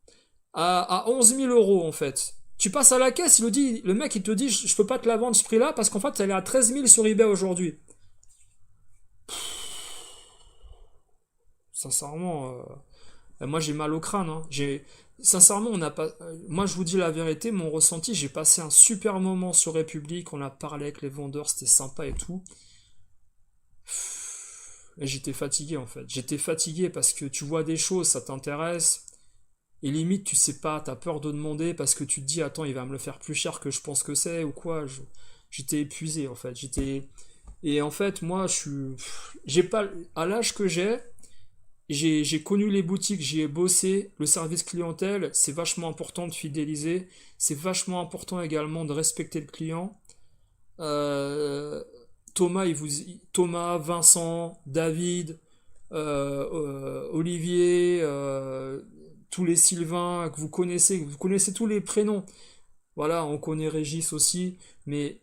à 11 000 euros en fait. Tu passes à la caisse, le mec il te dit je peux pas te la vendre ce prix-là parce qu'en fait elle est à 13 000 sur eBay aujourd'hui. Sincèrement, moi j'ai mal au crâne. Hein. Sincèrement, on n'a pas. Moi je vous dis la vérité, mon ressenti, j'ai passé un super moment sur République, on a parlé avec les vendeurs, c'était sympa et tout. Et j'étais fatigué en fait. J'étais fatigué parce que tu vois des choses, ça t'intéresse. Et limite, tu sais pas, t'as peur de demander parce que tu te dis, attends, il va me le faire plus cher que je pense que c'est ou quoi. J'étais épuisé en fait. Et en fait, moi, j'ai pas, à l'âge que j'ai connu les boutiques, j'y ai bossé. Le service clientèle, c'est vachement important de fidéliser. C'est vachement important également de respecter le client. Euh, Thomas, Thomas, Vincent, David, Olivier, tous les Sylvains que vous connaissez tous les prénoms. Voilà, on connaît Régis aussi, mais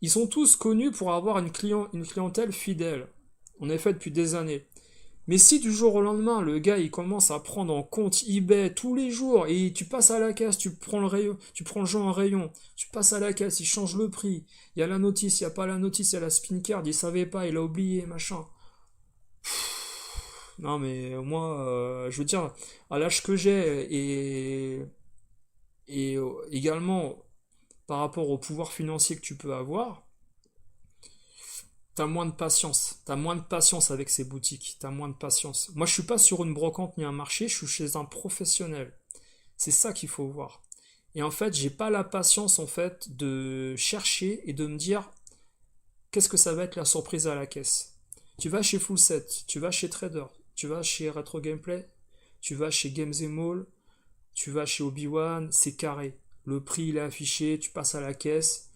ils sont tous connus pour avoir une clientèle fidèle. On est fait depuis des années. Mais si du jour au lendemain, le gars il commence à prendre en compte eBay tous les jours et tu passes à la caisse, tu prends le rayon, tu prends le jeu en rayon, tu passes à la caisse, il change le prix, il y a la notice, il n'y a pas la notice, il y a la spin card, il savait pas, il a oublié, machin. Non mais moi, je veux dire, à l'âge que j'ai et également par rapport au pouvoir financier que tu peux avoir, t'as moins de patience. T'as moins de patience avec ces boutiques. T'as moins de patience. Moi, je suis pas sur une brocante ni un marché, je suis chez un professionnel. C'est ça qu'il faut voir. Et en fait, j'ai pas la patience en fait de chercher et de me dire qu'est-ce que ça va être la surprise à la caisse. Tu vas chez Full Set, tu vas chez Trader, tu vas chez Retro Gameplay, tu vas chez Games Mall, tu vas chez Obi-Wan, c'est carré. Le prix il est affiché, tu passes à la caisse,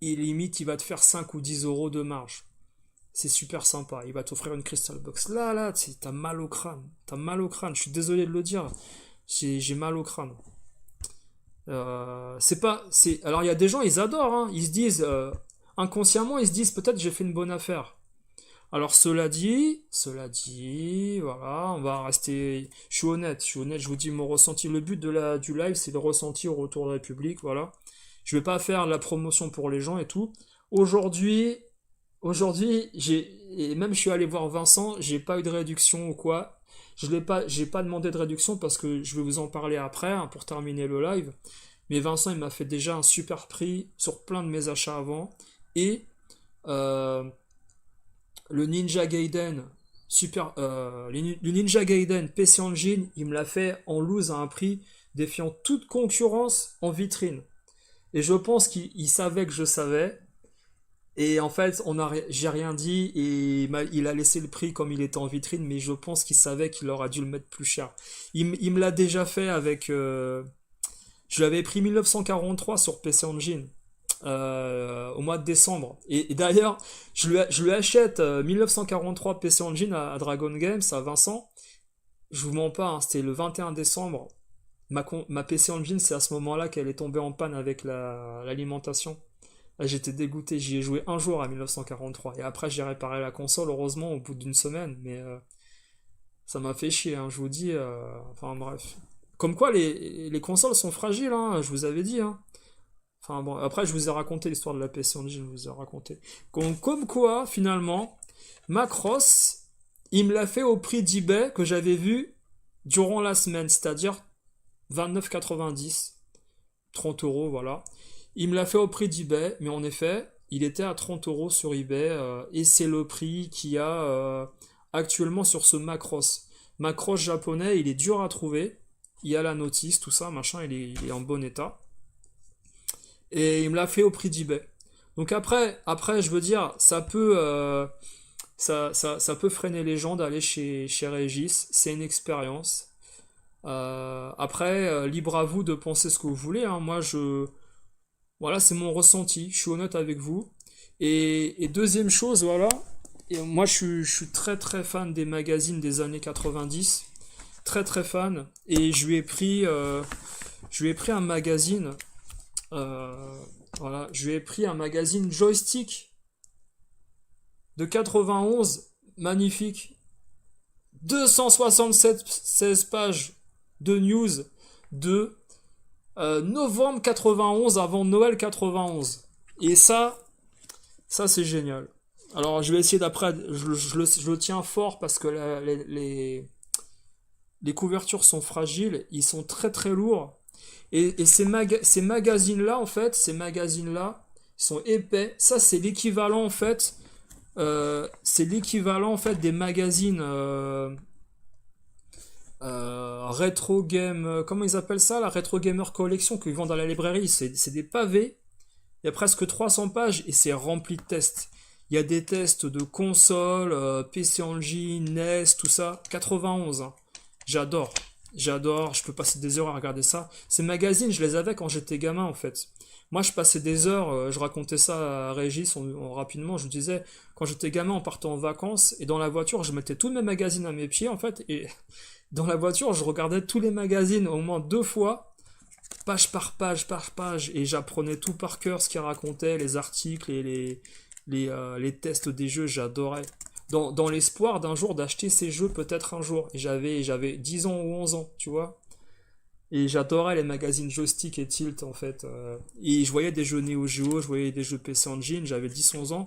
et limite il va te faire 5 ou 10 euros de marge. C'est super sympa. Il va t'offrir une Crystal Box. Là, t'as mal au crâne. T'as mal au crâne. Je suis désolé de le dire. J'ai mal au crâne. C'est pas. Alors il y a des gens, ils adorent. Hein. Ils se disent inconsciemment, ils se disent peut-être j'ai fait une bonne affaire. Alors cela dit, voilà, on va rester. Je suis honnête. Je vous dis mon ressenti. Le but du live, c'est de ressentir au retour de la République. Voilà. Je vais pas faire la promotion pour les gens et tout. Aujourd'hui, et même je suis allé voir Vincent, j'ai pas eu de réduction ou quoi. J'ai pas demandé de réduction parce que je vais vous en parler après, hein, pour terminer le live. Mais Vincent, il m'a fait déjà un super prix sur plein de mes achats avant. Et euh, le Ninja Gaiden le Ninja Gaiden PC Engine, il me l'a fait en loose à un prix défiant toute concurrence en vitrine. Et je pense qu'il savait que je savais. Et en fait, j'ai rien dit et il a laissé le prix comme il était en vitrine, mais je pense qu'il savait qu'il aurait dû le mettre plus cher. Il me l'a déjà fait avec. Je lui avais pris 1943 sur PC Engine au mois de décembre. Et d'ailleurs, je lui achète 1943 PC Engine à Dragon Games, à Vincent. Je vous mens pas, hein, c'était le 21 décembre. Ma PC Engine, c'est à ce moment-là qu'elle est tombée en panne avec l'alimentation. Là, j'étais dégoûté, j'y ai joué un jour à 1943. Et après, j'ai réparé la console, heureusement, au bout d'une semaine. Mais ça m'a fait chier, hein, je vous dis. Enfin, bref. Comme quoi, les consoles sont fragiles, hein, je vous avais dit. Hein. Enfin, bon, après, je vous ai raconté l'histoire de la PC Engine, je vous ai raconté. Comme quoi, finalement, Macross, il me l'a fait au prix d'eBay que j'avais vu durant la semaine, c'est-à-dire 29,90, 30 euros, voilà. Il me l'a fait au prix d'eBay, mais en effet, il était à 30 euros sur eBay, et c'est le prix qu'il y a actuellement sur ce Macross. Macross japonais, il est dur à trouver. Il y a la notice, tout ça, machin, il est en bon état. Et il me l'a fait au prix d'eBay. Donc après, je veux dire, ça peut freiner les gens d'aller chez Régis. C'est une expérience. Après, libre à vous de penser ce que vous voulez. Hein. Voilà, c'est mon ressenti. Je suis honnête avec vous. Et deuxième chose, voilà. Et moi, je suis très très fan des magazines des années 90. Très très fan. Et je lui ai pris un magazine. Voilà, je lui ai pris un magazine Joystick de 91. Magnifique. 276 pages de news de novembre 91 avant Noël 91. Et ça c'est génial. Alors je vais essayer d'après, je le tiens fort parce que les couvertures sont fragiles, ils sont très très lourds. Et ces magazines-là, en fait, ils sont épais. Ça, c'est l'équivalent, en fait, des magazines Retro Game, comment ils appellent ça, la Retro Gamer Collection qu'ils vendent à la librairie. C'est des pavés. Il y a presque 300 pages et c'est rempli de tests. Il y a des tests de consoles, PC Engine, NES, tout ça. 91, hein. J'adore. J'adore, je peux passer des heures à regarder ça. Ces magazines, je les avais quand j'étais gamin, en fait. Moi, je passais des heures, je racontais ça à Régis rapidement, je lui disais, quand j'étais gamin, on partait en vacances, et dans la voiture, je mettais tous mes magazines à mes pieds, en fait, et dans la voiture, je regardais tous les magazines au moins 2 fois, page par page, et j'apprenais tout par cœur, ce qu'ils racontaient, les articles et les tests des jeux, j'adorais. Dans l'espoir d'un jour d'acheter ces jeux peut-être un jour. Et j'avais 10 ans ou 11 ans, tu vois. Et j'adorais les magazines Joystick et Tilt, en fait. Et je voyais des jeux Neo Geo, je voyais des jeux PC Engine, j'avais 10-11 ans.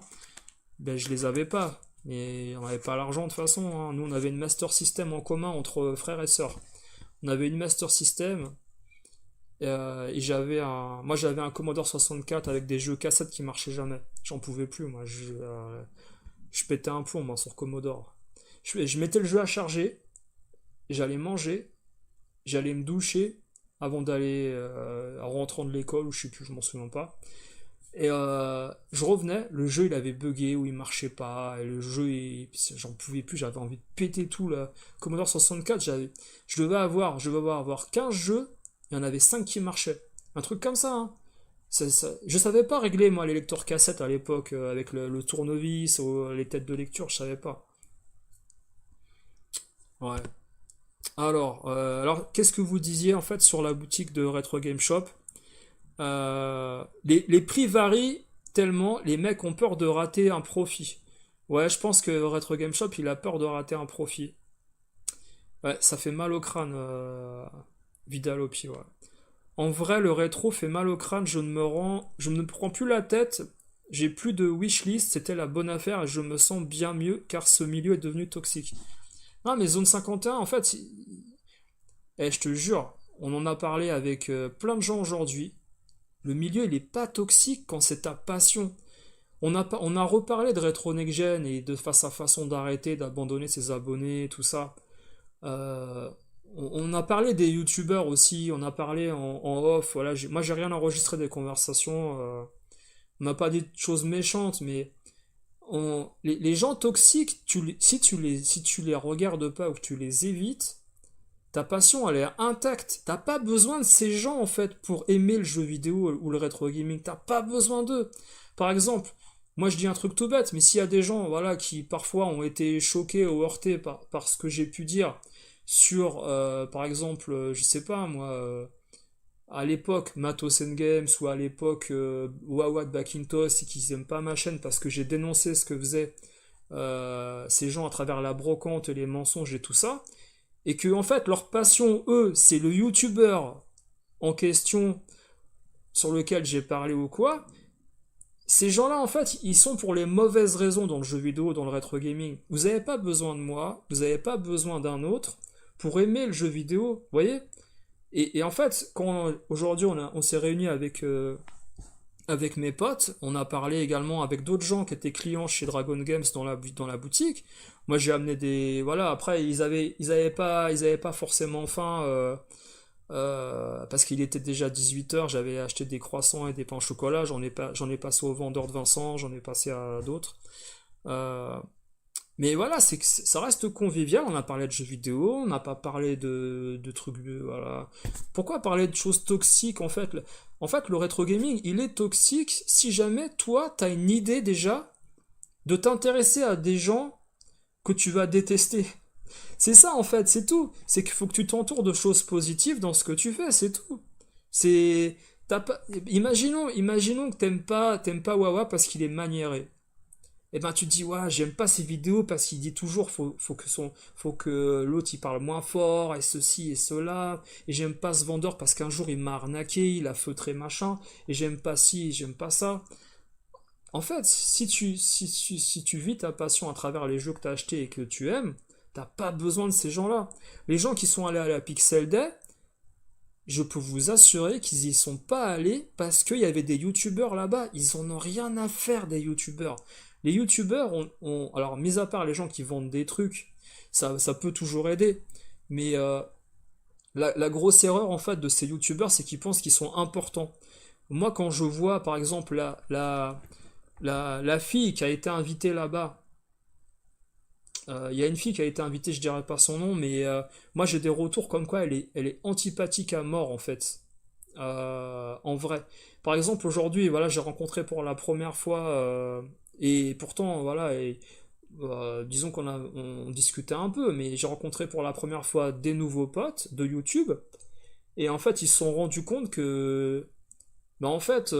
Ben, je les avais pas. Et on n'avait pas l'argent de toute façon. Hein. Nous, on avait une Master System en commun entre frères et sœurs. On avait une Master System. Et moi, j'avais un Commodore 64 avec des jeux cassettes qui marchaient jamais. J'en pouvais plus, moi. Je pétais un plomb, moi, sur Commodore. Je mettais le jeu à charger, j'allais manger, j'allais me doucher avant d'aller en rentrant de l'école, ou je sais plus, je m'en souviens pas. Et je revenais, le jeu il avait bugué ou il marchait pas, et le jeu, j'en pouvais plus, j'avais envie de péter tout là. Commodore 64, je devais avoir 15 jeux, il y en avait 5 qui marchaient. Un truc comme ça, hein. Je savais pas régler moi les lecteurs cassettes à l'époque avec le tournevis ou les têtes de lecture, je savais pas. Ouais. Alors qu'est-ce que vous disiez en fait sur la boutique de Retro Game Shop? Les prix varient tellement, les mecs ont peur de rater un profit. Ouais, je pense que Retro Game Shop il a peur de rater un profit. Ouais, ça fait mal au crâne, Vidal au pied, ouais. En vrai, le rétro fait mal au crâne, je ne me prends plus la tête, j'ai plus de wishlist, c'était la bonne affaire et je me sens bien mieux car ce milieu est devenu toxique. Ah, mais Zone 51, en fait, je te jure, on en a parlé avec plein de gens aujourd'hui. Le milieu, il est pas toxique quand c'est ta passion. on a reparlé de Retro Next Gen et de sa façon d'arrêter, d'abandonner ses abonnés, tout ça. Euh, on a parlé des youtubeurs aussi, on a parlé en off, voilà, moi j'ai rien enregistré des conversations, on n'a pas dit de choses méchantes, mais les gens toxiques, si tu les regardes pas ou que tu les évites, ta passion elle est intacte. T'as pas besoin de ces gens en fait pour aimer le jeu vidéo ou le rétro gaming. T'as pas besoin d'eux. Par exemple, moi je dis un truc tout bête, mais s'il y a des gens voilà qui parfois ont été choqués ou heurtés par ce que j'ai pu dire sur par exemple je sais pas moi à l'époque Matos Games ou à l'époque Wawa de Backintosh et qu'ils aiment pas ma chaîne parce que j'ai dénoncé ce que faisaient ces gens à travers la brocante, les mensonges et tout ça, et que en fait leur passion eux c'est le youtubeur en question sur lequel j'ai parlé ou quoi, ces gens-là en fait ils sont pour les mauvaises raisons dans le jeu vidéo, dans le rétro gaming. Vous n'avez pas besoin de moi, vous n'avez pas besoin d'un autre pour aimer le jeu vidéo, vous voyez. Et en fait, quand aujourd'hui on s'est réunis avec mes potes, on a parlé également avec d'autres gens qui étaient clients chez Dragon Games dans la boutique. Moi j'ai amené des... Voilà, après ils avaient pas forcément faim parce qu'il était déjà 18h, j'avais acheté des croissants et des pains au chocolat, j'en ai passé au vendeur de Vincent, j'en ai passé à d'autres. Euh, mais voilà, c'est que ça reste convivial. On a parlé de jeux vidéo, on n'a pas parlé de trucs. Voilà. Pourquoi parler de choses toxiques en fait? En fait, le rétro gaming, il est toxique si jamais toi, t'as une idée déjà de t'intéresser à des gens que tu vas détester. C'est ça en fait, c'est tout. C'est qu'il faut que tu t'entoures de choses positives dans ce que tu fais, c'est tout. C'est. Imaginons que t'aimes pas Wawa parce qu'il est maniéré. Et ben tu te dis ouais j'aime pas ces vidéos parce qu'il dit toujours faut que l'autre il parle moins fort et ceci et cela, et j'aime pas ce vendeur parce qu'un jour il m'a arnaqué, il a feutré machin, et j'aime pas ci, j'aime pas ça. En fait, si tu vis ta passion à travers les jeux que t'as achetés et que tu aimes, t'as pas besoin de ces gens-là. Les gens qui sont allés à la Pixel Day, je peux vous assurer qu'ils y sont pas allés parce qu'il y avait des youtubeurs là-bas. Ils en ont rien à faire des youtubeurs. Les youtubeurs alors mis à part les gens qui vendent des trucs, ça peut toujours aider. Mais la grosse erreur en fait de ces youtubeurs, c'est qu'ils pensent qu'ils sont importants. Moi, quand je vois par exemple la fille qui a été invitée là-bas, il y a une fille qui a été invitée, je dirais pas son nom, mais moi j'ai des retours comme quoi elle est antipathique à mort en fait. En vrai. Par exemple, aujourd'hui, voilà, j'ai rencontré pour la première fois, et pourtant, voilà, disons on discutait un peu, mais j'ai rencontré pour la première fois des nouveaux potes de YouTube, et en fait, ils se sont rendus compte que, bah, en fait,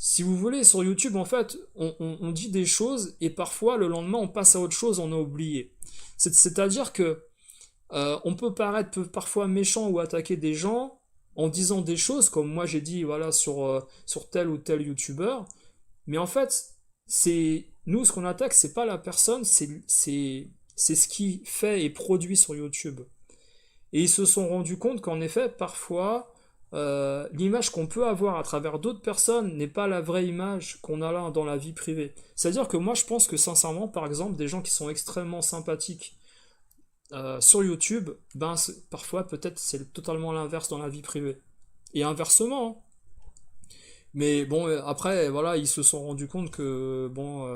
si vous voulez, sur YouTube, en fait, on dit des choses, et parfois, le lendemain, on passe à autre chose, on a oublié. C'est-à-dire que, on peut paraître parfois méchant ou attaquer des gens en disant des choses comme moi j'ai dit voilà sur tel ou tel youtubeur, mais en fait c'est nous ce qu'on attaque c'est pas la personne, c'est ce qui fait et produit sur YouTube. Et ils se sont rendus compte qu'en effet parfois l'image qu'on peut avoir à travers d'autres personnes n'est pas la vraie image qu'on a là dans la vie privée. C'est-à-dire que moi je pense que sincèrement par exemple des gens qui sont extrêmement sympathiques sur YouTube, ben parfois peut-être c'est totalement l'inverse dans la vie privée. Et inversement. Hein. Mais bon, après, voilà, ils se sont rendus compte que, bon,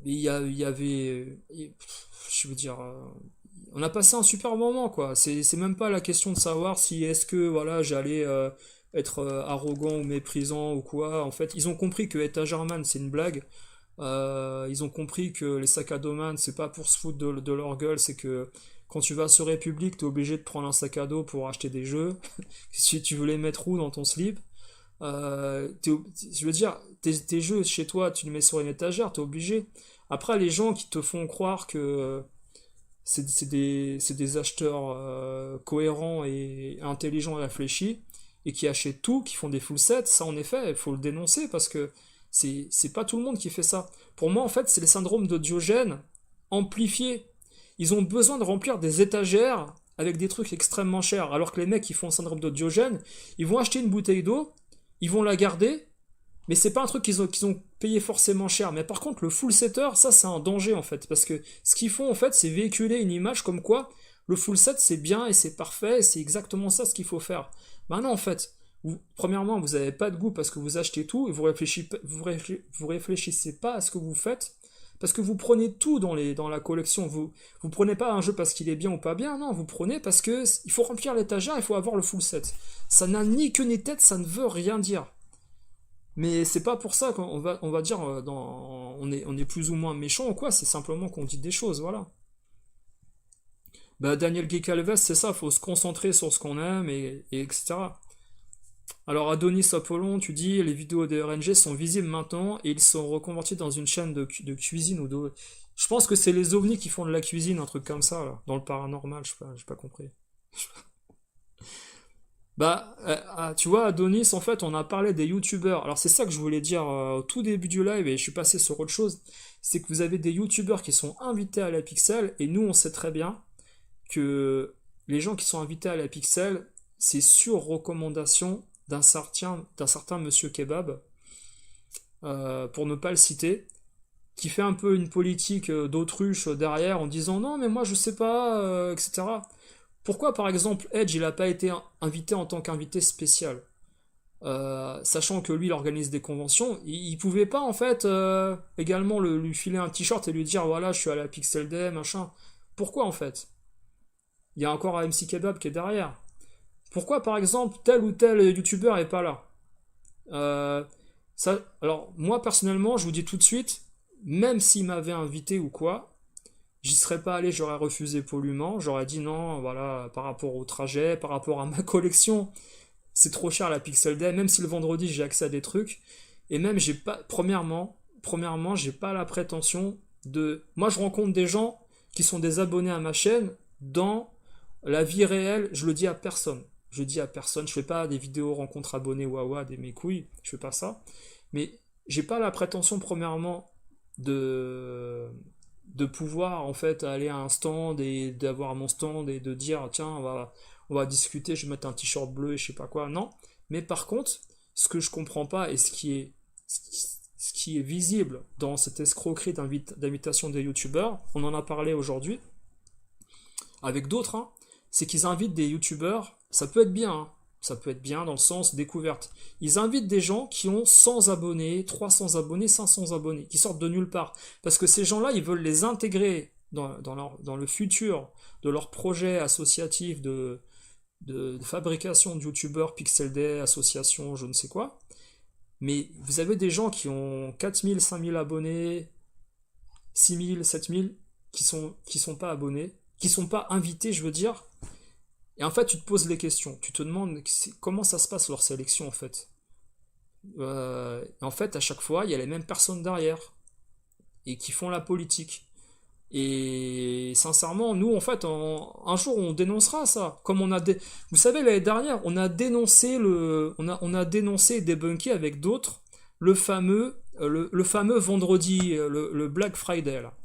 il y avait, je veux dire, on a passé un super moment, quoi. C'est même pas la question de savoir si est-ce que, voilà, j'allais être arrogant ou méprisant ou quoi. En fait, ils ont compris que Etagerman, c'est une blague. Ils ont compris que les sacs à dos man, c'est pas pour se foutre de leur gueule, c'est que quand tu vas sur République, t'es obligé de prendre un sac à dos pour acheter des jeux. Si tu veux les mettre où dans ton slip, je veux dire, tes jeux chez toi, tu les mets sur une étagère, t'es obligé. Après, les gens qui te font croire que c'est des acheteurs cohérents et intelligents et réfléchis, et qui achètent tout, qui font des full sets, ça en effet, il faut le dénoncer parce que c'est pas tout le monde qui fait ça. Pour moi, en fait, c'est le syndrome de Diogène amplifié. Ils ont besoin de remplir des étagères avec des trucs extrêmement chers, alors que les mecs qui font le syndrome de Diogène, ils vont acheter une bouteille d'eau, ils vont la garder, Mais c'est pas un truc qu'ils ont payé forcément cher. Mais par contre, le full setter, ça c'est un danger en fait. Parce que ce qu'ils font en fait, c'est véhiculer une image comme quoi le full set c'est bien et c'est parfait, et c'est exactement ça ce qu'il faut faire. Maintenant en fait, premièrement, vous n'avez pas de goût parce que vous achetez tout et vous réfléchissez pas à ce que vous faites. Parce que vous prenez tout dans la collection. Vous prenez pas un jeu parce qu'il est bien ou pas bien, non, vous prenez parce que il faut remplir l'étagère, il faut avoir le full set. Ça n'a ni queue ni tête, ça ne veut rien dire. Mais c'est pas pour ça qu'on va dire on est plus ou moins méchant ou quoi, c'est simplement qu'on dit des choses, voilà. Bah Daniel Guécalves, c'est ça, faut se concentrer sur ce qu'on aime et etc. Alors Adonis Apollon, tu dis les vidéos des RNG sont visibles maintenant et ils sont reconvertis dans une chaîne de cuisine ou de. Je pense que c'est les ovnis qui font de la cuisine, un truc comme ça, là, dans le paranormal, je sais pas, j'ai pas compris. Bah, tu vois, Adonis, en fait, on a parlé des youtubeurs. Alors, c'est ça que je voulais dire au tout début du live et je suis passé sur autre chose. C'est que vous avez des youtubeurs qui sont invités à la Pixel et nous, on sait très bien que les gens qui sont invités à la Pixel, c'est sur recommandation d'un certain monsieur Kebab, pour ne pas le citer, qui fait un peu une politique d'autruche derrière en disant non, mais moi je sais pas, etc. Pourquoi, par exemple, Edge, il n'a pas été invité en tant qu'invité spécial? Sachant que lui, il organise des conventions, il pouvait pas, en fait, également lui filer un t-shirt et lui dire, voilà, je suis à la Pixel Day, machin. Pourquoi, en fait? Il y a encore MC Kebab qui est derrière. Pourquoi, par exemple, tel ou tel youtubeur est pas là? Euh, alors, moi, personnellement, je vous dis tout de suite, même s'il m'avait invité ou quoi, j'y serais pas allé, j'aurais refusé pollument, j'aurais dit non, voilà, par rapport au trajet, par rapport à ma collection, c'est trop cher la Pixel Day, même si le vendredi j'ai accès à des trucs, et même j'ai pas, premièrement, j'ai pas la prétention de, moi je rencontre des gens qui sont des abonnés à ma chaîne, dans la vie réelle, je le dis à personne, je fais pas des vidéos rencontres abonnés wawa, des mes couilles, je fais pas ça, mais j'ai pas la prétention premièrement de de pouvoir en fait aller à un stand et d'avoir mon stand et de dire tiens on va discuter, je vais mettre un t-shirt bleu et je sais pas quoi, non. Mais par contre, ce que je comprends pas et ce qui est visible dans cette escroquerie d'invitation des youtubeurs, on en a parlé aujourd'hui avec d'autres, hein, c'est qu'ils invitent des youtubeurs, ça peut être bien, hein, ça peut être bien dans le sens découverte. Ils invitent des gens qui ont 100 abonnés, 300 abonnés, 500 abonnés, qui sortent de nulle part. Parce que ces gens-là, ils veulent les intégrer dans le futur de leur projet associatif de fabrication de youtubeurs, Pixel Day, association, je ne sais quoi. Mais vous avez des gens qui ont 4000, 5000 abonnés, 6000, 7000, qui sont pas abonnés, qui sont pas invités, je veux dire. Et en fait, tu te poses les questions. Tu te demandes comment ça se passe leur sélection, en fait. En fait, à chaque fois, il y a les mêmes personnes derrière et qui font la politique. Et sincèrement, nous, en fait, un jour, on dénoncera ça. Comme vous savez, l'année dernière, on a dénoncé on a dénoncé et débunké avec d'autres le fameux vendredi, le Black Friday, là.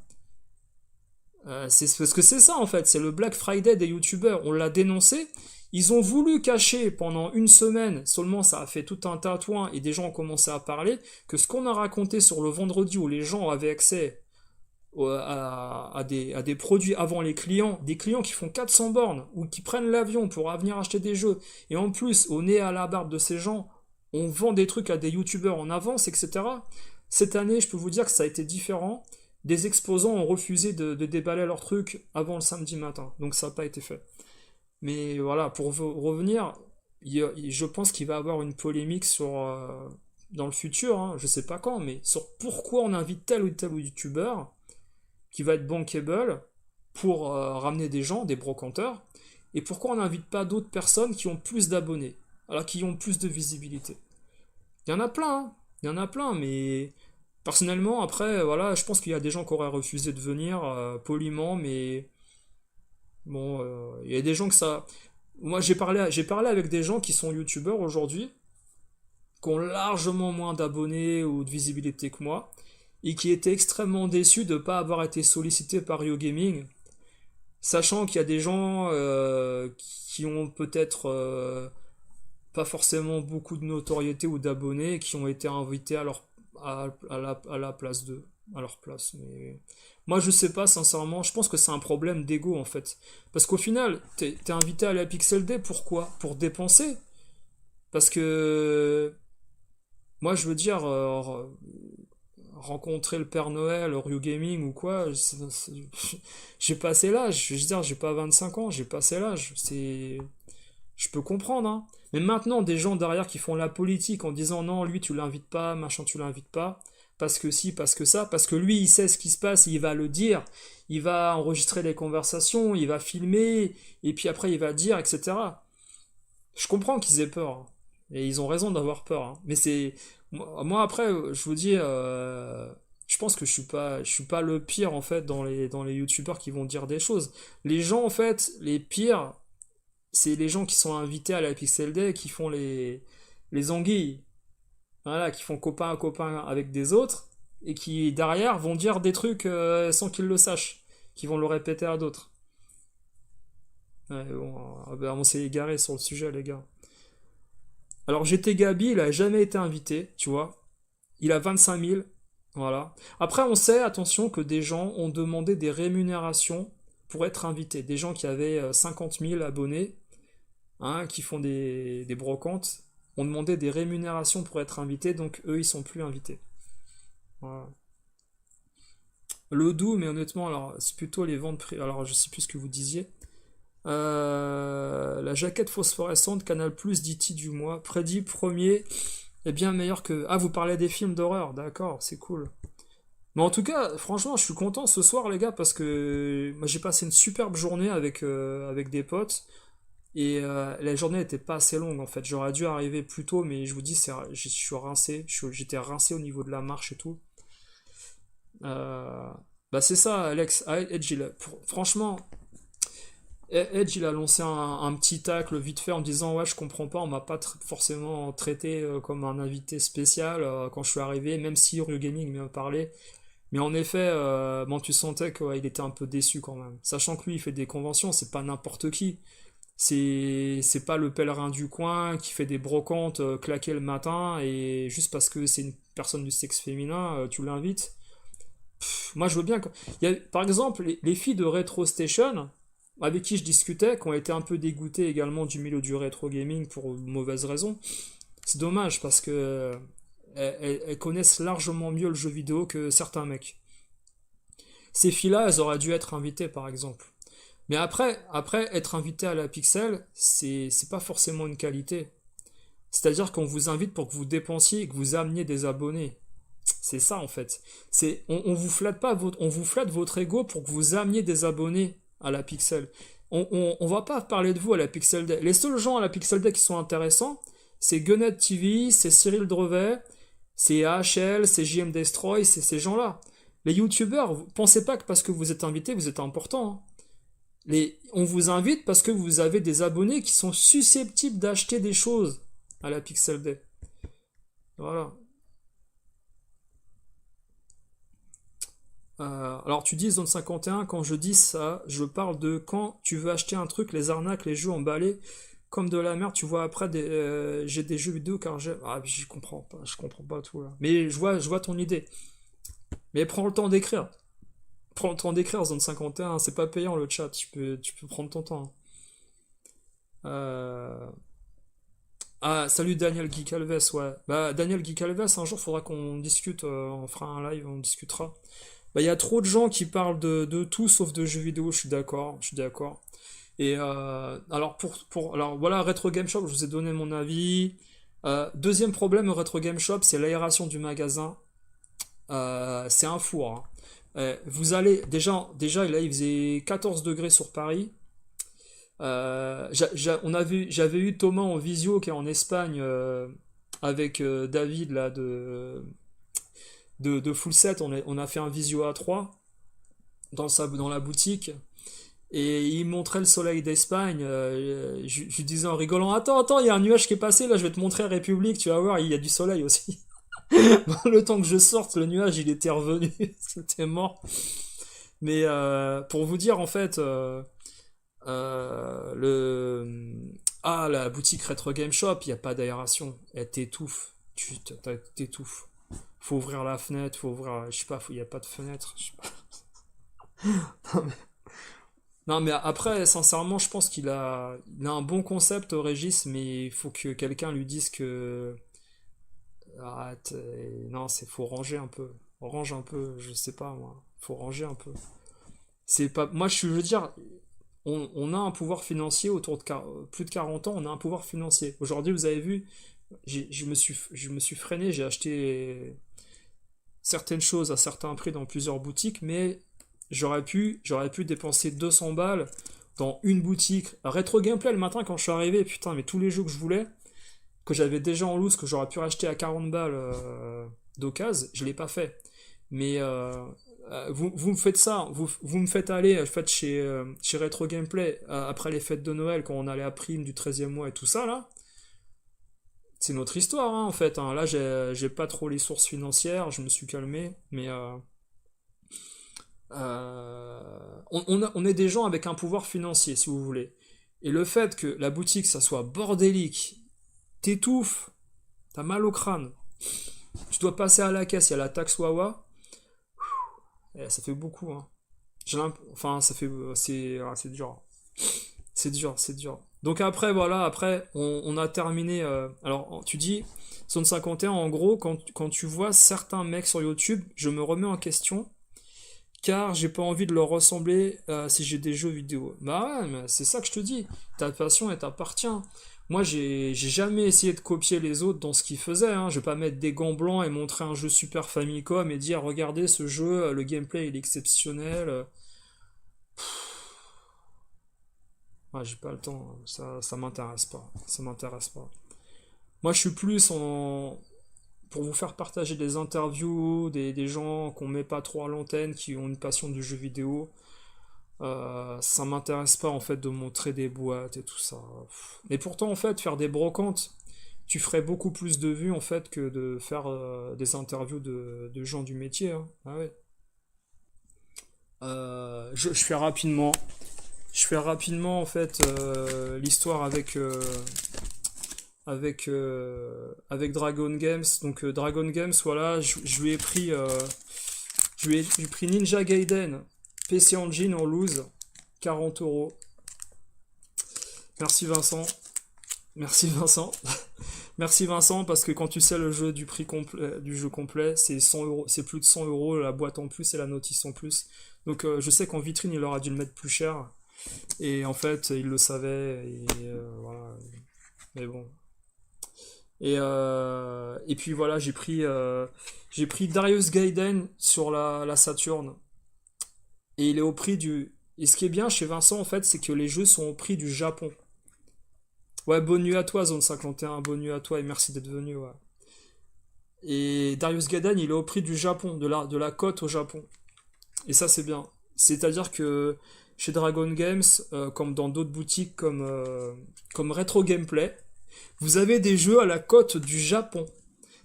C'est parce que c'est ça en fait, c'est le Black Friday des youtubeurs. On l'a dénoncé. Ils ont voulu cacher pendant une semaine, seulement ça a fait tout un tatouin et des gens ont commencé à parler, que ce qu'on a raconté sur le vendredi où les gens avaient accès à des produits avant les clients, des clients qui font 400 bornes ou qui prennent l'avion pour venir acheter des jeux, et en plus, au nez à la barbe de ces gens, on vend des trucs à des youtubeurs en avance, etc. Cette année, je peux vous dire que ça a été différent. Des exposants ont refusé de déballer leurs trucs avant le samedi matin, donc ça n'a pas été fait. Mais voilà, pour revenir, je pense qu'il va y avoir une polémique dans le futur, hein, je sais pas quand, mais sur pourquoi on invite tel ou tel youtubeur qui va être bankable pour ramener des gens, des brocanteurs, et pourquoi on n'invite pas d'autres personnes qui ont plus d'abonnés, alors qui ont plus de visibilité. Il y en a plein, hein, il y en a plein, mais personnellement, après, voilà, je pense qu'il y a des gens qui auraient refusé de venir poliment, mais bon, il y a des gens que ça. Moi, j'ai parlé avec des gens qui sont youtubeurs aujourd'hui, qui ont largement moins d'abonnés ou de visibilité que moi, et qui étaient extrêmement déçus de ne pas avoir été sollicités par YoGaming, sachant qu'il y a des gens qui ont peut-être pas forcément beaucoup de notoriété ou d'abonnés qui ont été invités à la place d'eux, à leur place. Mais moi, je sais pas, sincèrement, je pense que c'est un problème d'ego en fait. Parce qu'au final, t'es invité à la Pixel Day, pourquoi? Pour dépenser. Parce que moi, je veux dire, rencontrer le Père Noël, Ryu Gaming ou quoi, j'ai passé l'âge. Je veux dire, j'ai pas 25 ans, j'ai passé l'âge. Je peux comprendre, hein. Mais maintenant, des gens derrière qui font la politique en disant non, lui tu l'invites pas, machin tu l'invites pas, parce que si, parce que ça, parce que lui il sait ce qui se passe, il va le dire, il va enregistrer les conversations, il va filmer, et puis après il va dire, etc. Je comprends qu'ils aient peur, hein. Et ils ont raison d'avoir peur, hein. Mais c'est. Moi, après, je vous dis, je pense que je suis pas le pire en fait dans les youtubeurs qui vont dire des choses. Les gens en fait, les pires, c'est les gens qui sont invités à la Pixel Day, qui font les anguilles, voilà, qui font copain à copain avec des autres, et qui derrière vont dire des trucs sans qu'ils le sachent, qui vont le répéter à d'autres. Ouais, bon, ben, on s'est égaré sur le sujet, les gars. Alors GT Gabi, il a jamais été invité, tu vois. Il a 25 000, voilà. Après, on sait, attention, que des gens ont demandé des rémunérations pour être invités. Des gens qui avaient 50 000 abonnés, hein, qui font des brocantes, ont demandé des rémunérations pour être invités, donc eux, ils sont plus invités. Voilà. Le doux, mais honnêtement, alors c'est plutôt les ventes privées. Alors je sais plus ce que vous disiez. La jaquette phosphorescente, Canal Plus, d'E.T. du mois, prédit premier est bien meilleur que. Ah, vous parlez des films d'horreur, d'accord, c'est cool. Mais en tout cas, franchement, je suis content ce soir, les gars, parce que moi j'ai passé une superbe journée avec des potes. Et la journée n'était pas assez longue en fait. J'aurais dû arriver plus tôt, mais je vous dis, je suis rincé. J'étais rincé au niveau de la marche et tout. Euh, Bah c'est ça, Alex. Ah, Edge, franchement, Edge, il a lancé un petit tacle vite fait en me disant ouais, je comprends pas, on m'a pas forcément traité comme un invité spécial quand je suis arrivé, même si Ryu Gaming m'a parlé. Mais en effet, bon, tu sentais qu'il était un peu déçu quand même. Sachant que lui, il fait des conventions, c'est pas n'importe qui. C'est pas le pèlerin du coin qui fait des brocantes claquées le matin et juste parce que c'est une personne du sexe féminin, tu l'invites. Moi, je veux bien. Par exemple, les filles de Retro Station, avec qui je discutais, qui ont été un peu dégoûtées également du milieu du rétro gaming pour de mauvaises raisons. C'est dommage parce que elles connaissent largement mieux le jeu vidéo que certains mecs. Ces filles-là, elles auraient dû être invitées, par exemple. Mais après être invité à la Pixel, c'est pas forcément une qualité. C'est-à-dire qu'on vous invite pour que vous dépensiez et que vous ameniez des abonnés. C'est ça en fait. On vous flatte pas on vous flatte votre ego pour que vous ameniez des abonnés à la Pixel. On va pas parler de vous à la Pixel Day. Les seuls gens à la Pixel Day qui sont intéressants, c'est Gunnet TV, c'est Cyril Drevet, c'est AHL, c'est JM Destroy, c'est ces gens-là. Les youtubeurs, pensez pas que parce que vous êtes invité, vous êtes important, hein. On vous invite parce que vous avez des abonnés qui sont susceptibles d'acheter des choses à la Pixel Day. Voilà. Alors tu dis Zone 51, quand je dis ça, je parle de quand tu veux acheter un truc, les arnaques, les jeux emballés comme de la merde, tu vois après j'ai des jeux vidéo car j'ai. Ah je comprends pas tout là. Mais je vois ton idée. Mais prends le temps d'écrire. Prends le temps d'écrire Zone 51, c'est pas payant le chat, tu peux prendre ton temps. Euh, Ah, salut Daniel Guy Calves, ouais. Bah, Daniel Guy Calves, un jour, faudra qu'on discute, on fera un live, on discutera. Bah, il y a trop de gens qui parlent de tout sauf de jeux vidéo, je suis d'accord, je suis d'accord. Et alors, alors voilà, Retro Game Shop, je vous ai donné mon avis. Deuxième problème au Retro Game Shop, c'est l'aération du magasin. C'est un four, hein. Vous allez, déjà là, il faisait 14 degrés sur Paris. J'avais eu Thomas en visio qui est en Espagne avec David là de Full Set. On a fait un visio à 3 dans la boutique et il montrait le soleil d'Espagne. Je lui disais en rigolant, attends, il y a un nuage qui est passé là, je vais te montrer République, tu vas voir, il y a du soleil aussi. Le temps que je sorte, le nuage il était revenu, c'était mort. Mais pour vous dire en fait. Le Ah, la boutique Retro Game Shop, il n'y a pas d'aération. Elle t'étouffe. T'étouffes. Faut ouvrir la fenêtre, faut ouvrir. Je sais pas, il n'y a pas de fenêtre. Je sais pas. Non, mais, non, mais après, sincèrement, je pense il a un bon concept, Régis, mais il faut que quelqu'un lui dise que. Arrête, non, faut ranger un peu. Range un peu, je sais pas moi. Faut ranger un peu. C'est pas. Moi, je veux dire, on a un pouvoir financier autour de plus de 40 ans, on a un pouvoir financier. Aujourd'hui, vous avez vu, je me suis freiné, j'ai acheté certaines choses à certains prix dans plusieurs boutiques, mais j'aurais pu dépenser 200 balles dans une boutique. Rétro Gameplay le matin quand je suis arrivé, putain, mais tous les jeux que je voulais, que j'avais déjà en loose, que j'aurais pu racheter à 40 balles d'occasion, je l'ai pas fait. Mais vous me faites ça, vous me faites aller chez Retro Gameplay après les fêtes de Noël, quand on allait à prime du 13e mois et tout ça, là. C'est notre histoire, hein, en fait, hein. Là, j'ai pas trop les sources financières, je me suis calmé, mais on est des gens avec un pouvoir financier, si vous voulez. Et le fait que la boutique, ça soit bordélique, t'étouffes, t'as mal au crâne, tu dois passer à la caisse, il y a la taxe Wawa, et ça fait beaucoup, hein. Enfin, ça fait. C'est dur. C'est dur, c'est dur. Donc après, voilà, après, on a terminé. Alors, tu dis, Zone 51, en gros, quand tu vois certains mecs sur YouTube, je me remets en question, car j'ai pas envie de leur ressembler si j'ai des jeux vidéo. Bah ouais, mais c'est ça que je te dis. Ta passion, elle t'appartient. Moi, j'ai jamais essayé de copier les autres dans ce qu'ils faisaient, hein. Je vais pas mettre des gants blancs et montrer un jeu Super Famicom et dire, regardez ce jeu, le gameplay il est exceptionnel. Ouais, j'ai pas le temps, ça m'intéresse pas. Ça m'intéresse pas. Moi, je suis plus pour vous faire partager des interviews, des gens qu'on met pas trop à l'antenne, qui ont une passion du jeu vidéo. Ça m'intéresse pas en fait de montrer des boîtes et tout ça. Mais pourtant, en fait, faire des brocantes, tu ferais beaucoup plus de vues en fait que de faire des interviews de gens du métier, hein. Ah ouais. Je fais rapidement. Je fais rapidement en fait l'histoire avec Dragon Games. Donc Dragon Games, voilà, je lui ai pris j'ai pris Ninja Gaiden PC Engine en loose, 40 euros. Merci Vincent. Merci Vincent. Merci Vincent, parce que quand tu sais le jeu du prix complet, du jeu complet, c'est 100 euros, c'est plus de 100 euros la boîte en plus et la notice en plus. Donc je sais qu'en vitrine il aurait dû le mettre plus cher. Et en fait, il le savait, et voilà. Mais bon. Et puis voilà, j'ai pris Darius Gaiden sur la Saturn. Et il est au prix du. Et ce qui est bien chez Vincent, en fait, c'est que les jeux sont au prix du Japon. Ouais, bonne nuit à toi, Zone 51, bonne nuit à toi, et merci d'être venu, ouais. Et Darius Gaiden, il est au prix du Japon, de la cote au Japon. Et ça, c'est bien. C'est-à-dire que chez Dragon Games, comme dans d'autres boutiques comme Retro Gameplay, vous avez des jeux à la cote du Japon,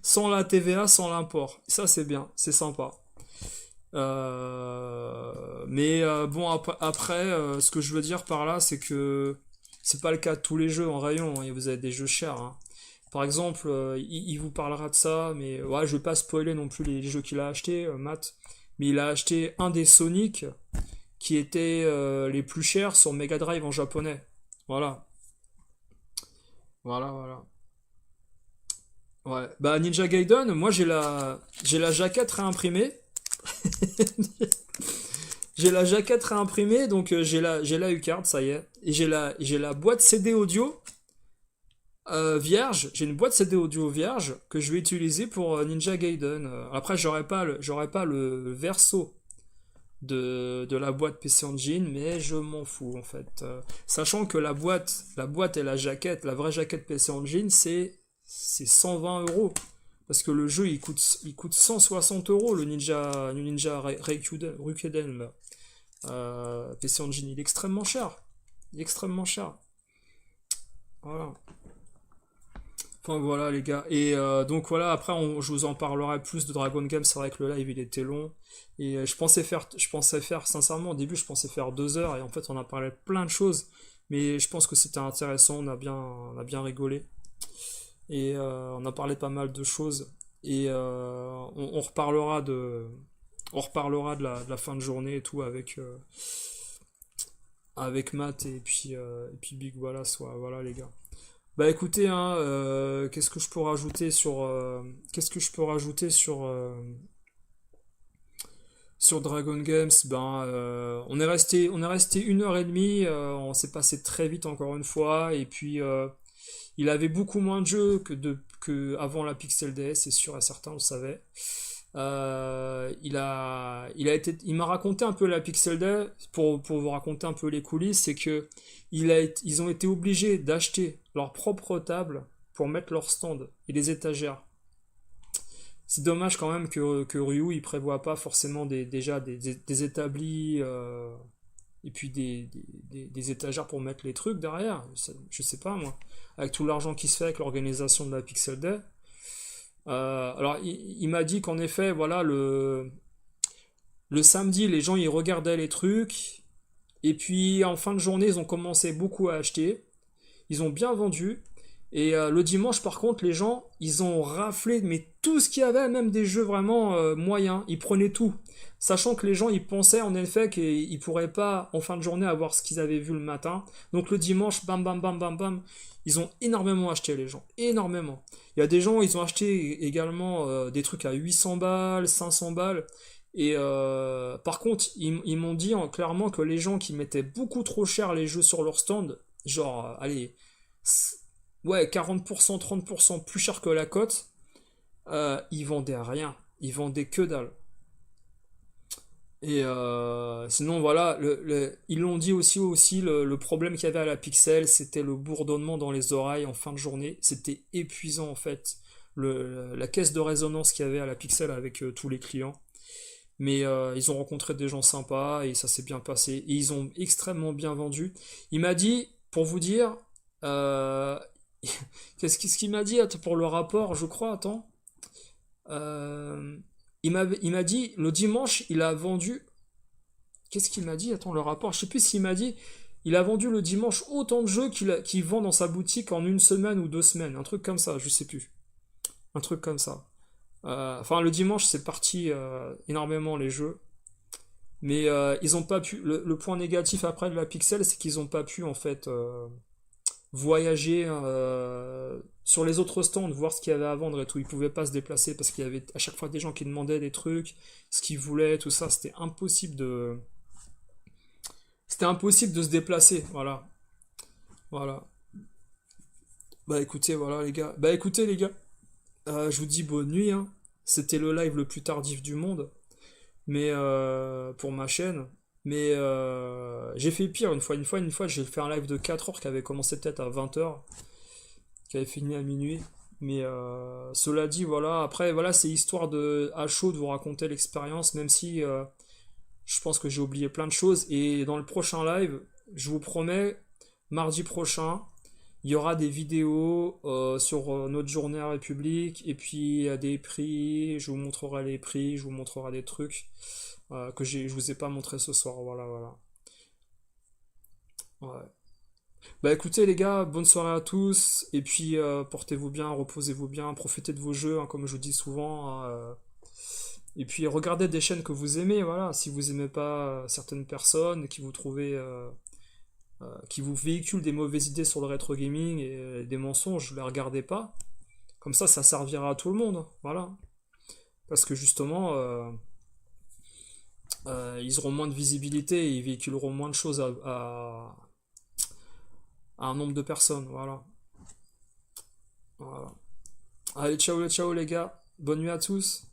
sans la TVA, sans l'import. Ça, c'est bien, c'est sympa. Mais bon, après, ce que je veux dire par là, c'est que c'est pas le cas de tous les jeux en rayon, hein, et vous avez des jeux chers, hein. Par exemple, il vous parlera de ça, mais ouais, je vais pas spoiler non plus les jeux qu'il a achetés, Matt. Mais il a acheté un des Sonic qui étaient les plus chers sur Mega Drive en japonais. Voilà. Voilà, voilà. Ouais. Bah Ninja Gaiden, moi j'ai la jaquette réimprimée. J'ai la jaquette réimprimée, donc j'ai la U-card, ça y est. Et j'ai la boîte CD audio vierge. J'ai une boîte CD audio vierge que je vais utiliser pour Ninja Gaiden. Après, j'aurai pas le verso de la boîte PC Engine, mais je m'en fous en fait. Sachant que la boîte et la jaquette, la vraie jaquette PC Engine, c'est 120 euros. Parce que le jeu il coûte 160 euros, le Ninja Ryukiden là. PC Engine, il est extrêmement cher. Il est extrêmement cher. Voilà. Enfin voilà les gars. Et donc voilà, après je vous en parlerai plus de Dragon Game. C'est vrai que le live il était long. Et je pensais faire sincèrement au début je pensais faire 2 heures et en fait on a parlé de plein de choses. Mais je pense que c'était intéressant, on a bien rigolé. Et on a parlé pas mal de choses. Et on reparlera de la fin de journée et tout avec Matt et puis Big. Voilà, voilà les gars. Bah écoutez, hein, qu'est-ce que je peux rajouter sur Dragon Games? Ben, on est resté 1 heure et demie. On s'est passé très vite encore une fois. Et puis, il avait beaucoup moins de jeux que avant la Pixel DS, c'est sûr et certain, on le savait. Il m'a raconté un peu la Pixel Day pour vous raconter un peu les coulisses, c'est que ils ont été obligés d'acheter leur propre table pour mettre leur stand et les étagères. C'est dommage quand même que Ryu il prévoit pas forcément déjà des établis et puis des étagères pour mettre les trucs derrière. Je sais pas moi. Avec tout l'argent qui se fait avec l'organisation de la Pixel Day. Alors il m'a dit qu'en effet, voilà, le samedi, les gens ils regardaient les trucs. Et puis en fin de journée, ils ont commencé beaucoup à acheter. Ils ont bien vendu. Et le dimanche, par contre, les gens, ils ont raflé, mais tout ce qu'il y avait, même des jeux vraiment moyens, ils prenaient tout. Sachant que les gens, ils pensaient en effet qu'ils pourraient pas, en fin de journée, avoir ce qu'ils avaient vu le matin. Donc le dimanche, bam, bam, bam, bam, bam, ils ont énormément acheté, les gens. Énormément. Il y a des gens, ils ont acheté également des trucs à 800 balles, 500 balles. Et par contre, ils m'ont dit clairement que les gens qui mettaient beaucoup trop cher les jeux sur leur stand, genre, allez, ouais, 40%, 30% plus cher que la cote, ils vendaient rien. Ils vendaient que dalle. Et sinon, voilà, ils l'ont dit aussi le problème qu'il y avait à la Pixel, c'était le bourdonnement dans les oreilles en fin de journée. C'était épuisant en fait, la caisse de résonance qu'il y avait à la Pixel avec tous les clients. Mais ils ont rencontré des gens sympas et ça s'est bien passé. Et ils ont extrêmement bien vendu. Il m'a dit, pour vous dire, euh, qu'est-ce qu'il m'a dit pour le rapport, je crois, attends. Euh, il m'a dit, le dimanche, il a vendu. Qu'est-ce qu'il m'a dit? Attends, le rapport, je sais plus s'il m'a dit. Il a vendu le dimanche autant de jeux qu'il vend dans sa boutique en 1 semaine ou 2 semaines. Un truc comme ça, je sais plus. Un truc comme ça. Enfin, le dimanche, c'est parti énormément les jeux. Mais ils ont pas pu. Le point négatif après de la Pixel, c'est qu'ils ont pas pu en fait voyager sur les autres stands, voir ce qu'il y avait à vendre et tout. Ils pouvaient pas se déplacer parce qu'il y avait à chaque fois des gens qui demandaient des trucs, ce qu'ils voulaient, tout ça. C'était impossible de se déplacer. Voilà, voilà. Bah écoutez, voilà les gars. Bah écoutez les gars, je vous dis bonne nuit. Hein. C'était le live le plus tardif du monde. Mais pour ma chaîne. Mais j'ai fait pire une fois, j'ai fait un live de 4 heures qui avait commencé peut-être à 20 heures, qui avait fini à minuit. Mais cela dit, voilà, après, voilà, c'est histoire à chaud de vous raconter l'expérience, même si je pense que j'ai oublié plein de choses. Et dans le prochain live, je vous promets, mardi prochain, il y aura des vidéos sur notre journée à République, et puis des prix, je vous montrerai les prix, je vous montrerai des trucs que je vous ai pas montré ce soir. Voilà, voilà. Ouais. Bah écoutez les gars, bonne soirée à tous, et puis portez-vous bien, reposez-vous bien, profitez de vos jeux, hein, comme je vous dis souvent. Hein, et puis regardez des chaînes que vous aimez, voilà. Si vous aimez pas certaines personnes, qui vous véhiculent des mauvaises idées sur le rétro gaming et des mensonges, ne les regardez pas. Comme ça servira à tout le monde, hein, voilà. Parce que justement, ils auront moins de visibilité et ils véhiculeront moins de choses à un nombre de personnes, voilà. Voilà. Allez, ciao, ciao les gars. Bonne nuit à tous.